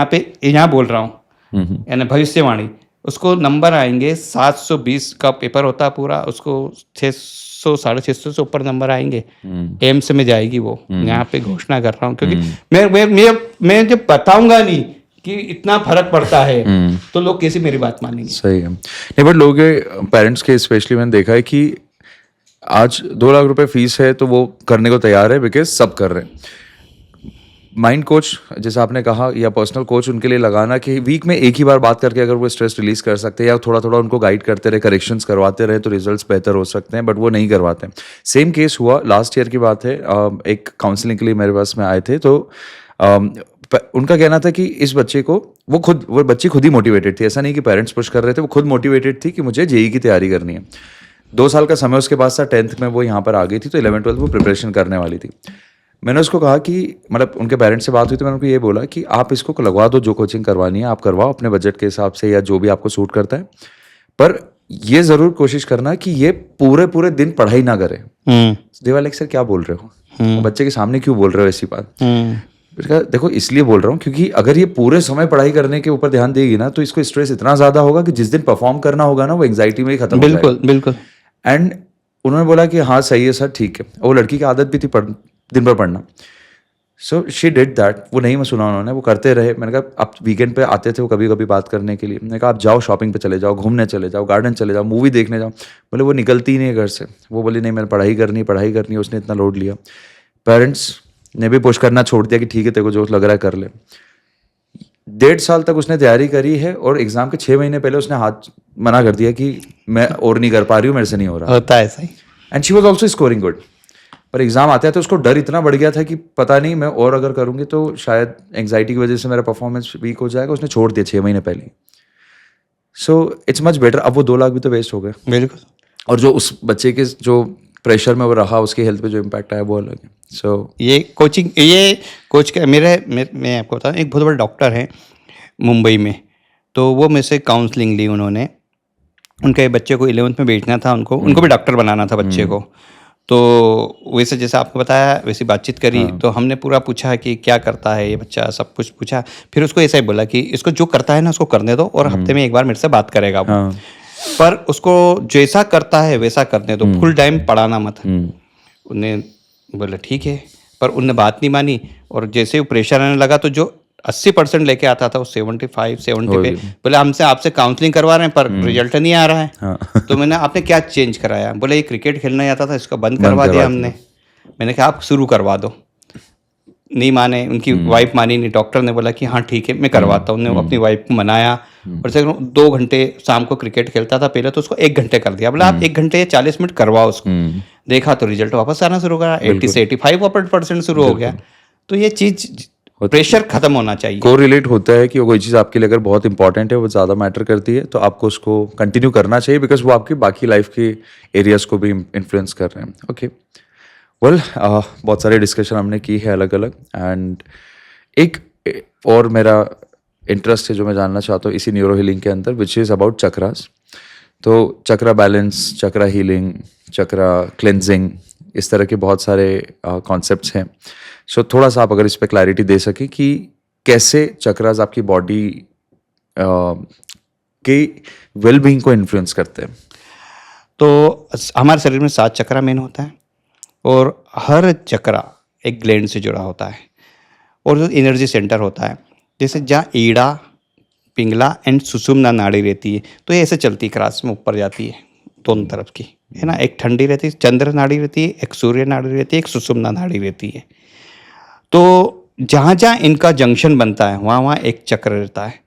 यहाँ बोल रहा हूँ, यानी भविष्यवाणी, उसको नंबर आएंगे 720 का पेपर होता है पूरा, उसको 600-650 से ऊपर नंबर आएंगे, एम्स में जाएगी वो। यहाँ पे घोषणा कर रहा हूँ, क्योंकि मैं जब बताऊंगा नहीं कि इतना फर्क पड़ता है, तो लोग कैसे मेरी बात मानेंगे। सही है। नहीं, बट लोग पेरेंट्स के स्पेशली मैंने देखा है कि आज 2 लाख रुपए फीस है तो वो करने को तैयार है, बिकॉज सब कर रहे हैं। माइंड कोच जैसा आपने कहा, या पर्सनल कोच उनके लिए लगाना कि वीक में एक ही बार बात करके अगर वो स्ट्रेस रिलीज कर सकते हैं, या थोड़ा थोड़ा उनको गाइड करते रहे, करेक्शंस करवाते रहे, तो रिजल्ट्स बेहतर हो सकते हैं, बट वो नहीं करवाते। सेम केस हुआ लास्ट ईयर की बात है, एक काउंसलिंग के लिए मेरे पास में आए थे, तो उनका कहना था कि इस बच्चे को वो बच्ची खुद ही मोटिवेटेड थी, ऐसा नहीं कि पेरेंट्स पुश कर रहे थे, वो खुद मोटिवेटेड थी कि मुझे जेई की तैयारी करनी है। 2 साल का समय उसके पास था, 10th में वो यहाँ पर आ गई थी, तो 11th-12th वो प्रिपरेशन करने वाली थी। मैंने उसको कहा कि मतलब उनके पेरेंट्स से बात हुई तो मैंने उनको ये बोला कि आप इसको लगवा दो, जो कोचिंग करवानी है आप करवाओ अपने बजट के हिसाब से, या जो भी आपको सूट करता है, पर ये जरूर कोशिश करना कि ये पूरे दिन पढ़ाई ना करे। देवा लाइक सर क्या बोल रहे हो, बच्चे के सामने क्यों बोल रहे हो ऐसी बात? देखो इसलिए बोल रहा हूँ क्योंकि अगर ये पूरे समय पढ़ाई करने के ऊपर ध्यान देगी ना, तो इसको स्ट्रेस इतना ज्यादा होगा कि जिस दिन परफॉर्म करना होगा ना, वो एंग्जाइटी में ही खत्म हो जाएगा। बिल्कुल। एंड उन्होंने बोला कि हाँ सही है सर, ठीक है। वो लड़की की आदत भी थी दिन भर पढ़ना, सो शी डिड दैट। वो नहीं मैं सुना उन्होंने, वो करते रहे। मैंने कहा आप वीकेंड पे आते थे वो कभी कभी बात करने के लिए, मैंने कहा आप जाओ शॉपिंग पे चले जाओ, घूमने चले जाओ, गार्डन चले जाओ, मूवी देखने जाओ। बोले वो निकलती ही नहीं है घर से, वो बोली नहीं मैंने पढ़ाई करनी है। उसने इतना लोड लिया, पेरेंट्स ने भी पुश करना छोड़ दिया कि ठीक है तेरे को जो लग रहा है कर ले। 1.5 साल तक उसने तैयारी करी है, और एग्जाम के 6 महीने पहले उसने हाथ मना कर दिया कि मैं और नहीं कर पा रही हूँ, मेरे से नहीं हो रहा। होता है सही। And she was also scoring good, पर एग्जाम आते तो उसको डर इतना बढ़ गया था कि पता नहीं मैं और अगर करूँगी तो शायद एंग्जाइटी की वजह से मेरा परफॉर्मेंस वीक हो जाएगा। उसने छोड़ दिया 6 महीने पहले। So it's much better. अब वो 2 लाख भी तो वेस्ट हो गए। बिल्कुल। और जो उस बच्चे के जो प्रेशर में वो रहा, उसकी हेल्थ पे जो इम्पैक्ट आया वो अलग है। सो ये कोच का मैं आपको बताऊँ, एक बहुत बड़ा डॉक्टर है मुंबई में, तो वो मेरे से काउंसलिंग ली उन्होंने। उनके बच्चे को 11th में भेजना था, उनको भी डॉक्टर बनाना था बच्चे को। तो वैसे जैसे आपको बताया वैसी बातचीत करी। तो हमने पूरा पूछा कि क्या करता है ये बच्चा, सब कुछ पूछा। फिर उसको ऐसा ही बोला कि इसको जो करता है ना उसको करने दो, और हफ्ते में एक बार मेरे से बात करेगा वो। पर उसको जैसा करता है वैसा करने दो, फुल टाइम पढ़ाना मत। उन्हें बोला ठीक है, पर उनने बात नहीं मानी। और जैसे वो प्रेशर आने लगा तो जो 80% लेके आता था वो 75-70 पे बोले हमसे आपसे काउंसलिंग करवा रहे हैं पर रिजल्ट नहीं आ रहा है। तो मैंने आपने क्या चेंज कराया? बोले ये क्रिकेट खेलना आता था, इसको बंद करवा दिया हमने। मैंने कहा आप शुरू करवा दो। नहीं माने, उनकी वाइफ मानी नहीं। डॉक्टर ने बोला कि हाँ ठीक है मैं करवाता हूँ। उन्होंने अपनी वाइफ को मनाया, और 2 घंटे शाम को क्रिकेट खेलता था पहले, तो उसको 1 घंटे कर दिया। बोला आप 1 घंटे या 40 मिनट करवाओ उसको। देखा तो रिजल्ट वापस आना शुरू हो गया, 80 से 85% शुरू हो गया। तो ये चीज प्रेशर खत्म होना चाहिए। कोरिलेट होता है कि कोई चीज़ आपके लिए अगर बहुत इंपॉर्टेंट है, वो ज़्यादा मैटर करती है, तो आपको उसको कंटिन्यू करना चाहिए, बिकॉज वो आपकी बाकी लाइफ के एरियाज को भी इन्फ्लुएंस कर रहे हैं। ओके वेल, बहुत सारे डिस्कशन हमने की है अलग अलग। एंड एक और मेरा इंटरेस्ट है जो मैं जानना चाहता हूँ इसी न्यूरो हीलिंग के अंदर, विच इज़ अबाउट चक्रास। तो चक्रा बैलेंस, चक्रा हीलिंग, चक्रा क्लेंजिंग, इस तरह के बहुत सारे कॉन्सेप्ट्स हैं। सो थोड़ा सा आप अगर इस पर क्लैरिटी दे सकें कि कैसे चक्रास आपकी बॉडी आपके वेल बीइंग को इन्फ्लुएंस करते हैं? तो हमारे शरीर में 7 चक्रा मेन होता है और हर चक्रा एक ग्लैंड से जुड़ा होता है और जो एनर्जी सेंटर होता है, जैसे जहाँ ईड़ा, पिंगला एंड सुषुम्ना नाड़ी रहती है, तो ये ऐसे चलती क्रॉस में ऊपर जाती है दोनों तरफ की, है ना। एक ठंडी रहती है, चंद्र नाड़ी रहती है, एक सूर्य नाड़ी रहती है, एक सुषुम्ना नाड़ी रहती है। तो जहाँ जहाँ इनका जंक्शन बनता है वहाँ वहाँ एक चक्र रहता है,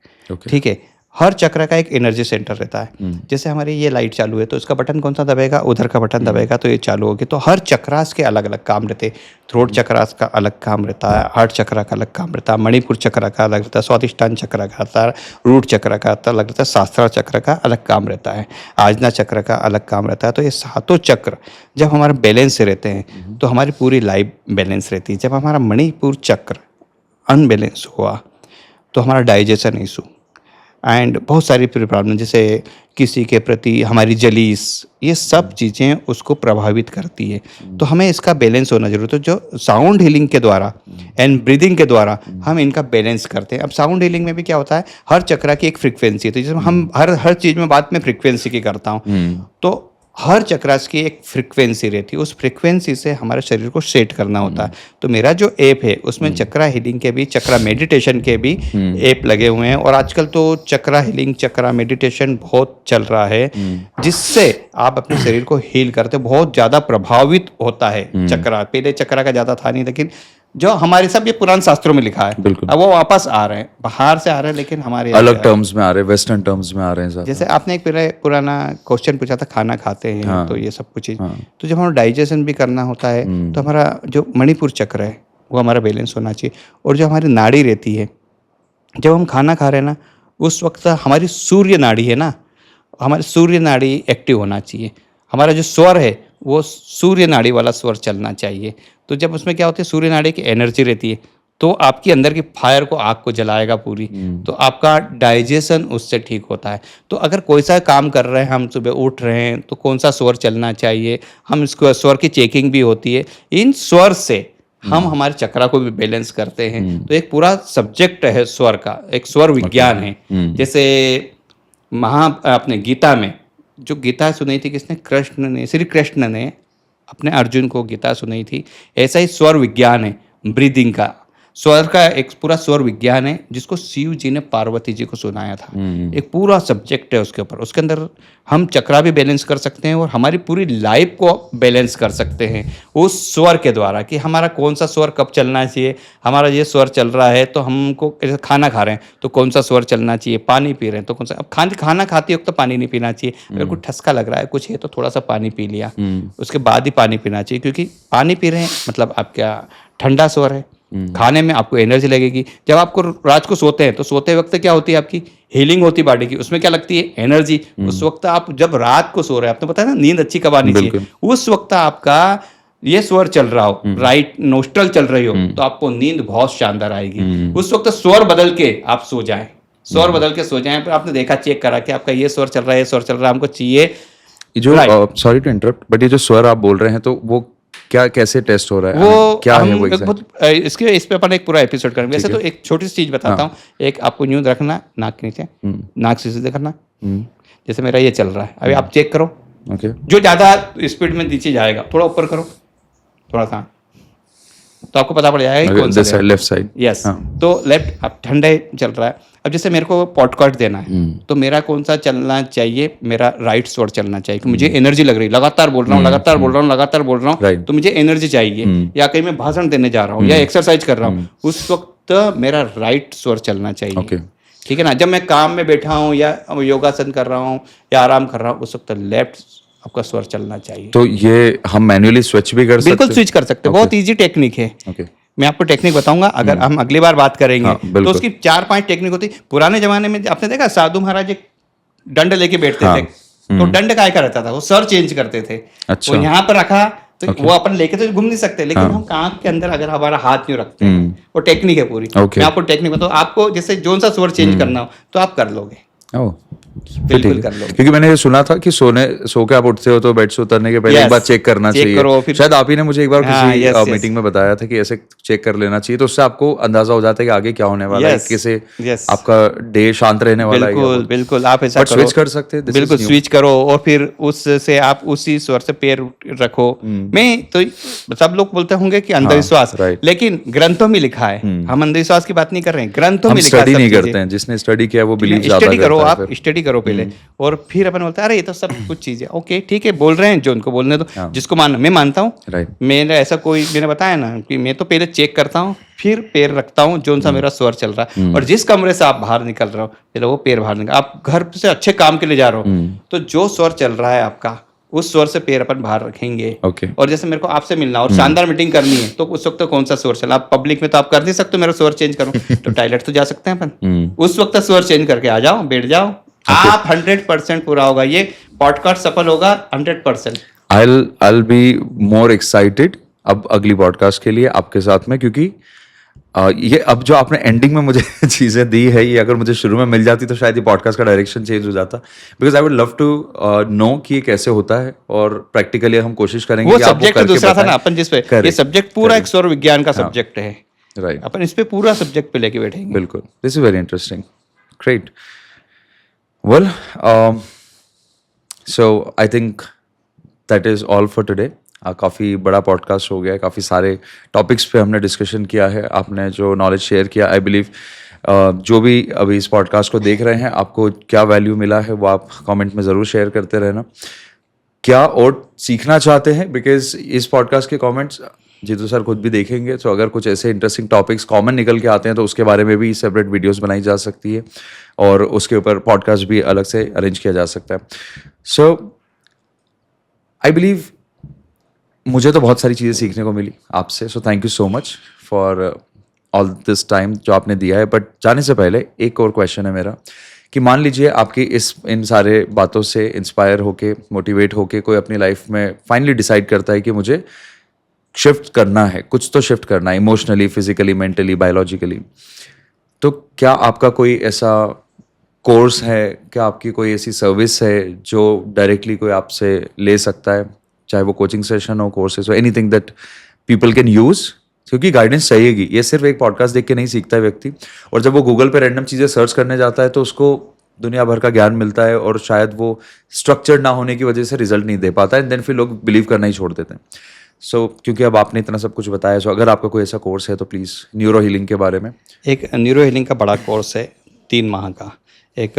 ठीक है। हर चक्र का एक एनर्जी सेंटर रहता है। जैसे हमारी ये लाइट चालू है तो इसका बटन कौन सा दबेगा, उधर का बटन दबेगा तो ये चालू होगी। तो हर चक्रास के अलग अलग काम रहते हैं। थ्रोट चक्रास का अलग काम रहता है, हार्ट चक्र का अलग काम रहता है, मणिपुर चक्र का अलग रहता है, स्वादिष्टान चक्र का आता है, रूट चक्र का अलग रहता है, शास्त्रा चक्र का अलग काम रहता है, आजना चक्र का अलग काम रहता है। तो ये सातों चक्र जब हमारे बैलेंस से रहते हैं तो हमारी पूरी लाइफ बैलेंस रहती है। जब हमारा मणिपुर चक्र अनबैलेंस हुआ तो हमारा डाइजेशन इशू एंड बहुत सारी प्रॉब्लम, जैसे किसी के प्रति हमारी जलीस, ये सब चीज़ें उसको प्रभावित करती है। तो हमें इसका बैलेंस होना जरूरी है। तो जो साउंड हीलिंग के द्वारा एंड ब्रीदिंग के द्वारा हम इनका बैलेंस करते हैं। अब साउंड हीलिंग में भी क्या होता है, हर चक्रा की एक फ्रीक्वेंसी है। तो जैसे हम हर चीज़ में बात में फ्रीक्वेंसी की करता हूँ, तो हर चक्रास की एक फ्रीक्वेंसी रहती है, उस फ्रीक्वेंसी से हमारे शरीर को सेट करना होता है। तो मेरा जो ऐप है उसमें चक्रा हीलिंग के भी, चक्रा मेडिटेशन के भी ऐप लगे हुए हैं। और आजकल तो चक्रा हीलिंग, चक्रा मेडिटेशन बहुत चल रहा है, जिससे आप अपने शरीर को हील करते बहुत ज़्यादा प्रभावित होता है चक्रा। पहले चक्रा का ज़्यादा था नहीं, लेकिन जो हमारे सब ये पुराने शास्त्रों में लिखा है, अब वो वापस आ रहे हैं, बाहर से आ रहे हैं, लेकिन हमारे अलग टर्म्स में आ रहे हैं, वेस्टर्न टर्म्स में आ रहे हैं। जैसे आपने एक पुराना क्वेश्चन पूछा था, खाना खाते हैं तो ये सब कुछ चीज, तो जब हमारा डाइजेशन भी करना होता है तो हमारा जो मणिपुर चक्र है वो हमारा बैलेंस होना चाहिए। और जो हमारी नाड़ी रहती है, जब हम खाना खा रहे हैं ना, उस वक्त हमारी सूर्य नाड़ी है ना, हमारी सूर्य नाड़ी एक्टिव होना चाहिए। हमारा जो स्वर है वो सूर्य नाड़ी वाला स्वर चलना चाहिए। तो जब उसमें क्या होती है, सूर्य नाड़ी की एनर्जी रहती है, तो आपकी अंदर की फायर को, आग को जलाएगा पूरी, तो आपका डाइजेशन उससे ठीक होता है। तो अगर कोई सा काम कर रहे हैं, हम सुबह उठ रहे हैं तो कौन सा स्वर चलना चाहिए, हम इसको स्वर की चेकिंग भी होती है। इन स्वर से हम हमारे चक्रा को भी बैलेंस करते हैं। तो एक पूरा सब्जेक्ट है स्वर का, एक स्वर विज्ञान है। जैसे अपने गीता में जो गीता सुनाई थी किसने, कृष्ण ने, श्री कृष्ण ने अपने अर्जुन को गीता सुनाई थी। ऐसा ही स्वर विज्ञान है ब्रीदिंग का, स्वर का एक पूरा स्वर विज्ञान है, जिसको शिव जी ने पार्वती जी को सुनाया था। एक पूरा सब्जेक्ट है उसके ऊपर। उसके अंदर हम चक्रा भी बैलेंस कर सकते हैं और हमारी पूरी लाइफ को बैलेंस कर सकते हैं उस स्वर के द्वारा, कि हमारा कौन सा स्वर कब चलना चाहिए। हमारा ये स्वर चल रहा है तो हमको, खाना खा रहे हैं तो कौन सा स्वर चलना चाहिए, पानी पी रहे हैं तो कौन सा। अब खाना खाते वक्त तो पानी नहीं पीना चाहिए, अगर कुछ ठसका लग रहा है, कुछ है, तो थोड़ा सा पानी पी लिया, उसके बाद ही पानी पीना चाहिए, क्योंकि पानी पी रहे हैं मतलब आपका ठंडा स्वर है। खाने में आपको एनर्जी लगेगी। जब आपको रात को सोते हैं तो सोते वक्त क्या होती है, आपकी हीलिंग होती है बॉडी की, उसमें क्या लगती है, एनर्जी। उस वक्त आप जब रात को सो रहे हैं, आपने पता है ना, नींद अच्छी कब आनी चाहिए, उस वक्त आपका ये स्वर चल रहा हो, राइट नोस्ट्रल चल रही हो, तो आपको नींद बहुत शानदार आएगी। उस वक्त स्वर बदल के आप सो जाएं, स्वर बदल के सो जाएं। पर आपने देखा, चेक करा कि आपका ये स्वर चल रहा है, ये स्वर चल रहा है, हमको चाहिए जो, सॉरी टू इंटरप्ट, बट ये जो स्वर आप बोल रहे हैं तो वो क्या, कैसे टेस्ट हो रहा है, वो क्या है वो इसके इस पे अपन एक पूरा एपिसोड करेंगे। वैसे तो एक छोटी सी चीज बताता हूँ। एक आपको न्यूज रखना नाक के नीचे, नाक से सीधे करना। जैसे मेरा ये चल रहा है, अभी आप चेक करो, जो ज्यादा स्पीड में नीचे जाएगा, थोड़ा ऊपर करो, थोड़ा सा, तो आपको पता पड़ जाएगा कौन सा है। Left side, yes. तो लेफ्ट अब ठंडे चल रहा है। अब जैसे मेरे को पॉडकास्ट देना है, तो मेरा कौन सा चलना चाहिए, मेरा राइट स्वर चलना चाहिए, कि मुझे एनर्जी लग रही है, लगातार बोल रहा हूँ, लगातार बोल रहा हूँ, लगातार बोल रहा हूँ, तो मुझे एनर्जी चाहिए। या कहीं मैं भाषण देने जा रहा हूँ या एक्सरसाइज कर रहा हूँ, उस वक्त मेरा राइट स्वर चलना चाहिए, ठीक है ना। जब मैं काम में बैठा हूँ या योगासन कर रहा हूँ या आराम कर रहा हूँ, उस वक्त लेफ्ट आपका स्वर चलना चाहिए। तो ये हम मैन्युअली स्विच भी कर सकते हैं? बिल्कुल स्विच कर सकते हैं, बहुत इजी टेक्निक है। मैं आपको टेक्निक बताऊंगा, अगर हम अगली बार बात करेंगे तो उसकी 4-5 टेक्निक होती। पुराने जमाने में आपने देखा, साधु महाराज एक दंड लेके बैठते थे, तो दंड काय का रहता था, वो सर चेंज करते थे। अच्छा। वो यहाँ पर रखा तो वो अपन लेके तो घूम नहीं सकते, लेकिन हम कान के अंदर अगर हमारा हाथ यूं रखते हैं, वो टेक्निक है पूरी। मैं आपको टेक्निक बताऊँ, आपको जैसे जोन सा स्वर चेंज करना हो तो आप कर लोगे। बिल्कुल कर लो। क्योंकि मैंने ये सुना था कि सो के आप उठते हो तो बेड से उतरने के पहले एक Yes, बार चेक करना चेक चाहिए। करो, फिर शायद आप ही ने मुझे एक बार हाँ, किसी yes, yes. मीटिंग में बताया था कि ऐसे चेक कर लेना चाहिए, तो उससे आपको अंदाजा हो जाता है कि आगे क्या होने वाला है, Yes, कैसे yes. आपका डे शांत रहने वाला है या बिल्कुल वो। बिल्कुल आप ऐसा बट करो, स्विच कर सकते हैं, this is बिल्कुल new. स्विच करो और फिर उससे आप उसी स्वर से पैर रखो। मैं तो सब लोग बोलते होंगे कि अंधविश्वास, right. लेकिन ग्रंथों में लिखा है, हम अंधविश्वास की बात नहीं कर रहे हैं, ग्रंथों हम में लिखा है स्टडी सब नहीं चीजें। करते हैं, जिसने स्टडी किया वो बिलीव ठीक है, ज्यादा स्टडी करो, करता है आप फिर। स्टडी करो पहले, और फिर अपन बोलते हैं अरे ये तो सब कुछ चीजें ओके ठीक है बोल रहे हैं, जो उनको बोलने दो, जिसको मानना मैं मानता हूँ। राइट। मैंने ऐसा कोई मैंने बताया ना कि मैं तो पहले चेक करता हूँ, फिर पैर रखता हूँ जो सा मेरा स्वर चल रहा है, और जिस कमरे से आप बाहर निकल रहे हो पहले वो पैर बाहर निकल, आप घर से अच्छे काम के लिए जा रहे हो तो जो स्वर चल रहा है आपका उस स्वर से पैर अपन बाहर रखेंगे। ओके। और जैसे मेरे को आपसे मिलना और शानदार मीटिंग करनी है तो उस वक्त तो कौन सा स्वर चला, आप पब्लिक में तो आप कर नहीं सकते मेरा स्वर चेंज करो, तो टॉयलेट तो जा सकते हैं अपन, उस वक्त स्वर चेंज करके आ जाओ, बैठ जाओ, आप 100% पूरा होगा, ये पॉडकास्ट सफल होगा 100%। I'll be more excited अब अगली पॉडकास्ट के लिए आपके साथ में, क्योंकि ये अब जो आपने एंडिंग में मुझे चीज़ें दी है, ये अगर मुझे शुरू में मिल जाती तो शायद ये पॉडकास्ट का डायरेक्शन चेंज हो जाता, because I would love to know कि ये कैसे होता है, और प्रैक्टिकली हम कोशिश करेंगे वो कि आप सब्जेक्ट करके दूसरा था बताएं। ना अपन जिस पे, Correct, ये सब्जेक्ट पूरा एक स्वर विज्ञान का सब्जेक्ट है, राइट। अपन इस पे पूरा सब्जेक्ट पे लेके बैठेंगे। बिल्कुल, this is very interesting, great. Well, so I think that is all for today. काफ़ी बड़ा पॉडकास्ट हो गया है, काफ़ी सारे टॉपिक्स पे हमने डिस्कशन किया है, आपने जो नॉलेज शेयर किया, आई बिलीव जो भी अभी इस पॉडकास्ट को देख रहे हैं आपको क्या वैल्यू मिला है वो आप कमेंट में ज़रूर शेयर करते रहना। क्या और सीखना चाहते हैं, बिकॉज इस पॉडकास्ट के कमेंट्स जीतू सर खुद भी देखेंगे, तो अगर कुछ ऐसे इंटरेस्टिंग टॉपिक्स कॉमन निकल के आते हैं तो उसके बारे में भी सेपरेट वीडियोस बनाई जा सकती है, और उसके ऊपर पॉडकास्ट भी अलग से अरेंज किया जा सकता है। सो आई बिलीव मुझे तो बहुत सारी चीज़ें सीखने को मिली आपसे, so thank you so much for all this time जो आपने दिया है। बट जाने से पहले एक और क्वेश्चन है मेरा, कि मान लीजिए आपकी इन सारे बातों से इंस्पायर होके, मोटिवेट होके कोई अपनी लाइफ में फाइनली डिसाइड करता है कि मुझे शिफ्ट करना है, कुछ तो शिफ्ट करना है, इमोशनली, फिजिकली, मेंटली, बायोलॉजिकली, तो क्या आपका कोई ऐसा कोर्स है, क्या आपकी कोई ऐसी सर्विस है जो डायरेक्टली कोई आपसे ले सकता है, चाहे वो कोचिंग सेशन हो, कोर्सेज हो, anything that people can use, क्योंकि गाइडेंस चाहिएगी। ये सिर्फ एक पॉडकास्ट देख के नहीं सीखता है व्यक्ति, और जब वो गूगल पे रैंडम चीज़ें सर्च करने जाता है तो उसको दुनिया भर का ज्ञान मिलता है, और शायद वो स्ट्रक्चर्ड ना होने की वजह से रिजल्ट नहीं दे पाता है, देन फिर लोग बिलीव करना ही छोड़ देते हैं। सो क्योंकि अब आपने इतना सब कुछ बताया, सो अगर आपका कोई ऐसा कोर्स है तो प्लीज़ न्यूरो हीलिंग के बारे में। एक न्यूरो हीलिंग का बड़ा कोर्स है 3 माह का, एक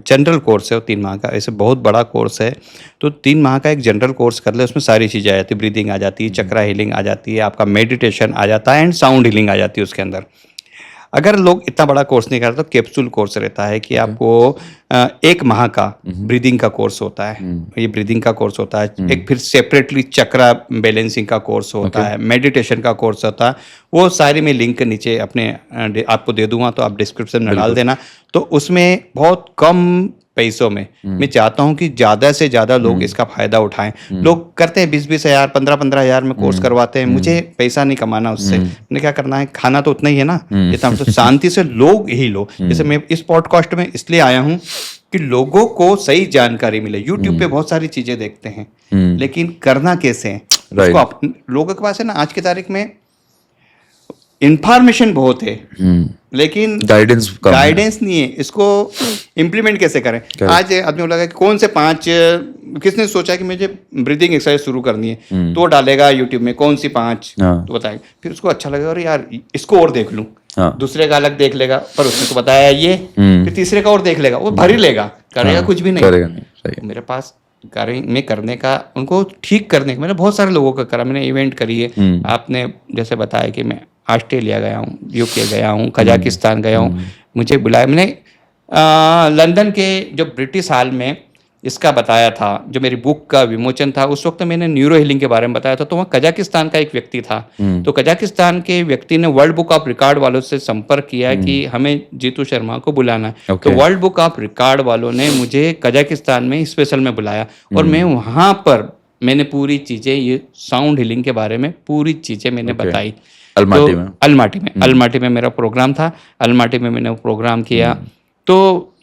जनरल कोर्स है वो 3 माह का, ऐसे बहुत बड़ा कोर्स है, तो 3 माह का एक जनरल कोर्स कर ले, उसमें सारी चीज़ें आ जाती है, ब्रीदिंग आ जाती है, चक्रा हीलिंग आ जाती है, आपका मेडिटेशन आ जाता है, एंड साउंड हीलिंग आ जाती है उसके अंदर। अगर लोग इतना बड़ा कोर्स नहीं करते तो कैप्सूल कोर्स रहता है कि आपको 1 माह का ब्रीदिंग का कोर्स होता है, ये ब्रीदिंग का कोर्स होता है, एक फिर सेपरेटली चक्रा बैलेंसिंग का कोर्स होता है, मेडिटेशन का कोर्स होता है, वो सारी मैं लिंक नीचे अपने आपको दे दूंगा, तो आप डिस्क्रिप्शन में डाल देना। तो उसमें बहुत कम पैसों में मैं चाहता हूं कि ज़्यादा से ज़्यादा लोग इसका फ़ायदा उठाएं। लोग करते हैं 20-20 हज़ार, 15-15 हज़ार में कोर्स करवाते हैं, मुझे पैसा नहीं कमाना उससे, मैंने क्या करना है, खाना तो उतना ही है ना जितना, तो शांति से लोग ही लो। जैसे मैं इस पॉडकास्ट में इसलिए आया हूँ कि लोगों को सही जानकारी मिले। यूट्यूब पे बहुत सारी चीज़ें देखते हैं, लेकिन करना कैसे है उसको लोगों के पास है ना, आज की तारीख में इंफॉर्मेशन बहुत है लेकिन गाइडेंस नहीं है, इसको इम्प्लीमेंट कैसे करें। आज आदमी बोला कि कौन से 5, किसने सोचा कि मुझे ब्रीदिंग एक्सरसाइज शुरू करनी है, तो डालेगा यूट्यूब में कौन सी 5 तो बताएगा, फिर उसको अच्छा लगेगा, और यार इसको और देख लूं, दूसरे का अलग देख लेगा, पर उसने तो बताया ये, फिर तीसरे का और देख लेगा, वो भर ही लेगा, करेगा कुछ भी नहीं। मेरे पास में करने का, उनको ठीक करने का, मैंने बहुत सारे लोगों का करा, मैंने इवेंट करी है। आपने जैसे बताया कि मैं ऑस्ट्रेलिया गया हूँ, यूके गया हूँ, कजाकिस्तान गया हूँ, मुझे बुलाया, मैंने लंदन के जो ब्रिटिश हॉल में इसका बताया था, जो मेरी बुक का विमोचन था, उस वक्त मैंने न्यूरो हीलिंग के बारे में बताया था, तो वहाँ कजाकिस्तान का एक व्यक्ति था, तो कजाकिस्तान के व्यक्ति ने वर्ल्ड बुक ऑफ रिकॉर्ड वालों से संपर्क किया कि हमें जीतू शर्मा को बुलाना है। तो वर्ल्ड बुक ऑफ रिकॉर्ड वालों ने मुझे कजाकिस्तान में स्पेशल में बुलाया, और मैं वहाँ पर मैंने पूरी चीज़ें, ये साउंड हीलिंग के बारे में पूरी चीज़ें मैंने बताई। अलमाटी में मेरा प्रोग्राम था, अलमाटी में मैंने वो प्रोग्राम किया। तो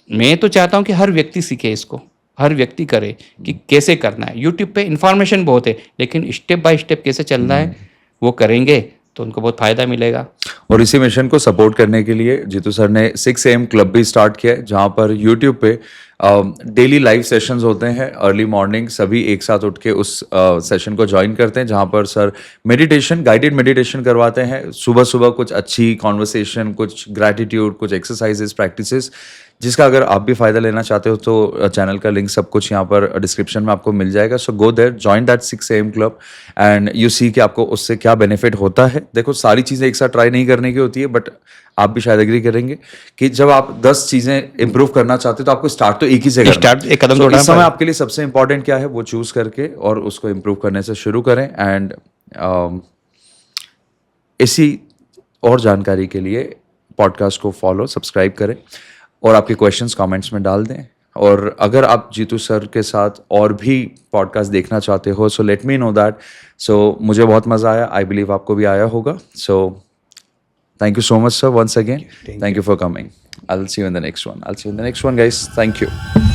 मैं तो चाहता हूँ कि हर व्यक्ति सीखे इसको, हर व्यक्ति करे कि कैसे करना है। यूट्यूब पे इन्फॉर्मेशन बहुत है, लेकिन स्टेप बाय स्टेप कैसे चलना है वो करेंगे तो उनको बहुत फ़ायदा मिलेगा। और इसी मिशन को सपोर्ट करने के लिए जीतू सर ने 6 AM क्लब भी स्टार्ट किया है, जहाँ पर यूट्यूब पे डेली लाइव सेशंस होते हैं अर्ली मॉर्निंग। सभी एक साथ उठ के उस सेशन को ज्वाइन करते हैं, जहाँ पर सर मेडिटेशन, गाइडेड मेडिटेशन करवाते हैं। सुबह सुबह कुछ अच्छी कॉन्वर्सेशन, कुछ ग्रैटिट्यूड, कुछ एक्सरसाइजेस, प्रैक्टिसेस, जिसका अगर आप भी फ़ायदा लेना चाहते हो तो चैनल का लिंक सब कुछ यहाँ पर डिस्क्रिप्शन में आपको मिल जाएगा। So go there, join that 6 AM club and you see कि आपको उससे क्या बेनिफिट होता है। देखो, सारी चीज़ें एक साथ ट्राई नहीं करने की होती है, बट आप भी शायद एग्री करेंगे कि जब आप 10 चीज़ें इंप्रूव करना चाहते हो तो आपको स्टार्ट तो एक ही से करना है। स्टार्ट एक कदम So, बढ़ाना इस समय पड़ेगा। आपके लिए सबसे इंपॉर्टेंट क्या है वो चूज करके और उसको इम्प्रूव करने से शुरू करें। एंड इसी और जानकारी के लिए पॉडकास्ट को फॉलो, सब्सक्राइब करें और आपके क्वेश्चंस कमेंट्स में डाल दें। और अगर आप जीतू सर के साथ और भी पॉडकास्ट देखना चाहते हो so let me know that. So मुझे बहुत मज़ा आया, आई बिलीव आपको भी आया होगा। सो thank you so much sir once again. Thank you for coming. I'll see you in the next one guys. Thank you.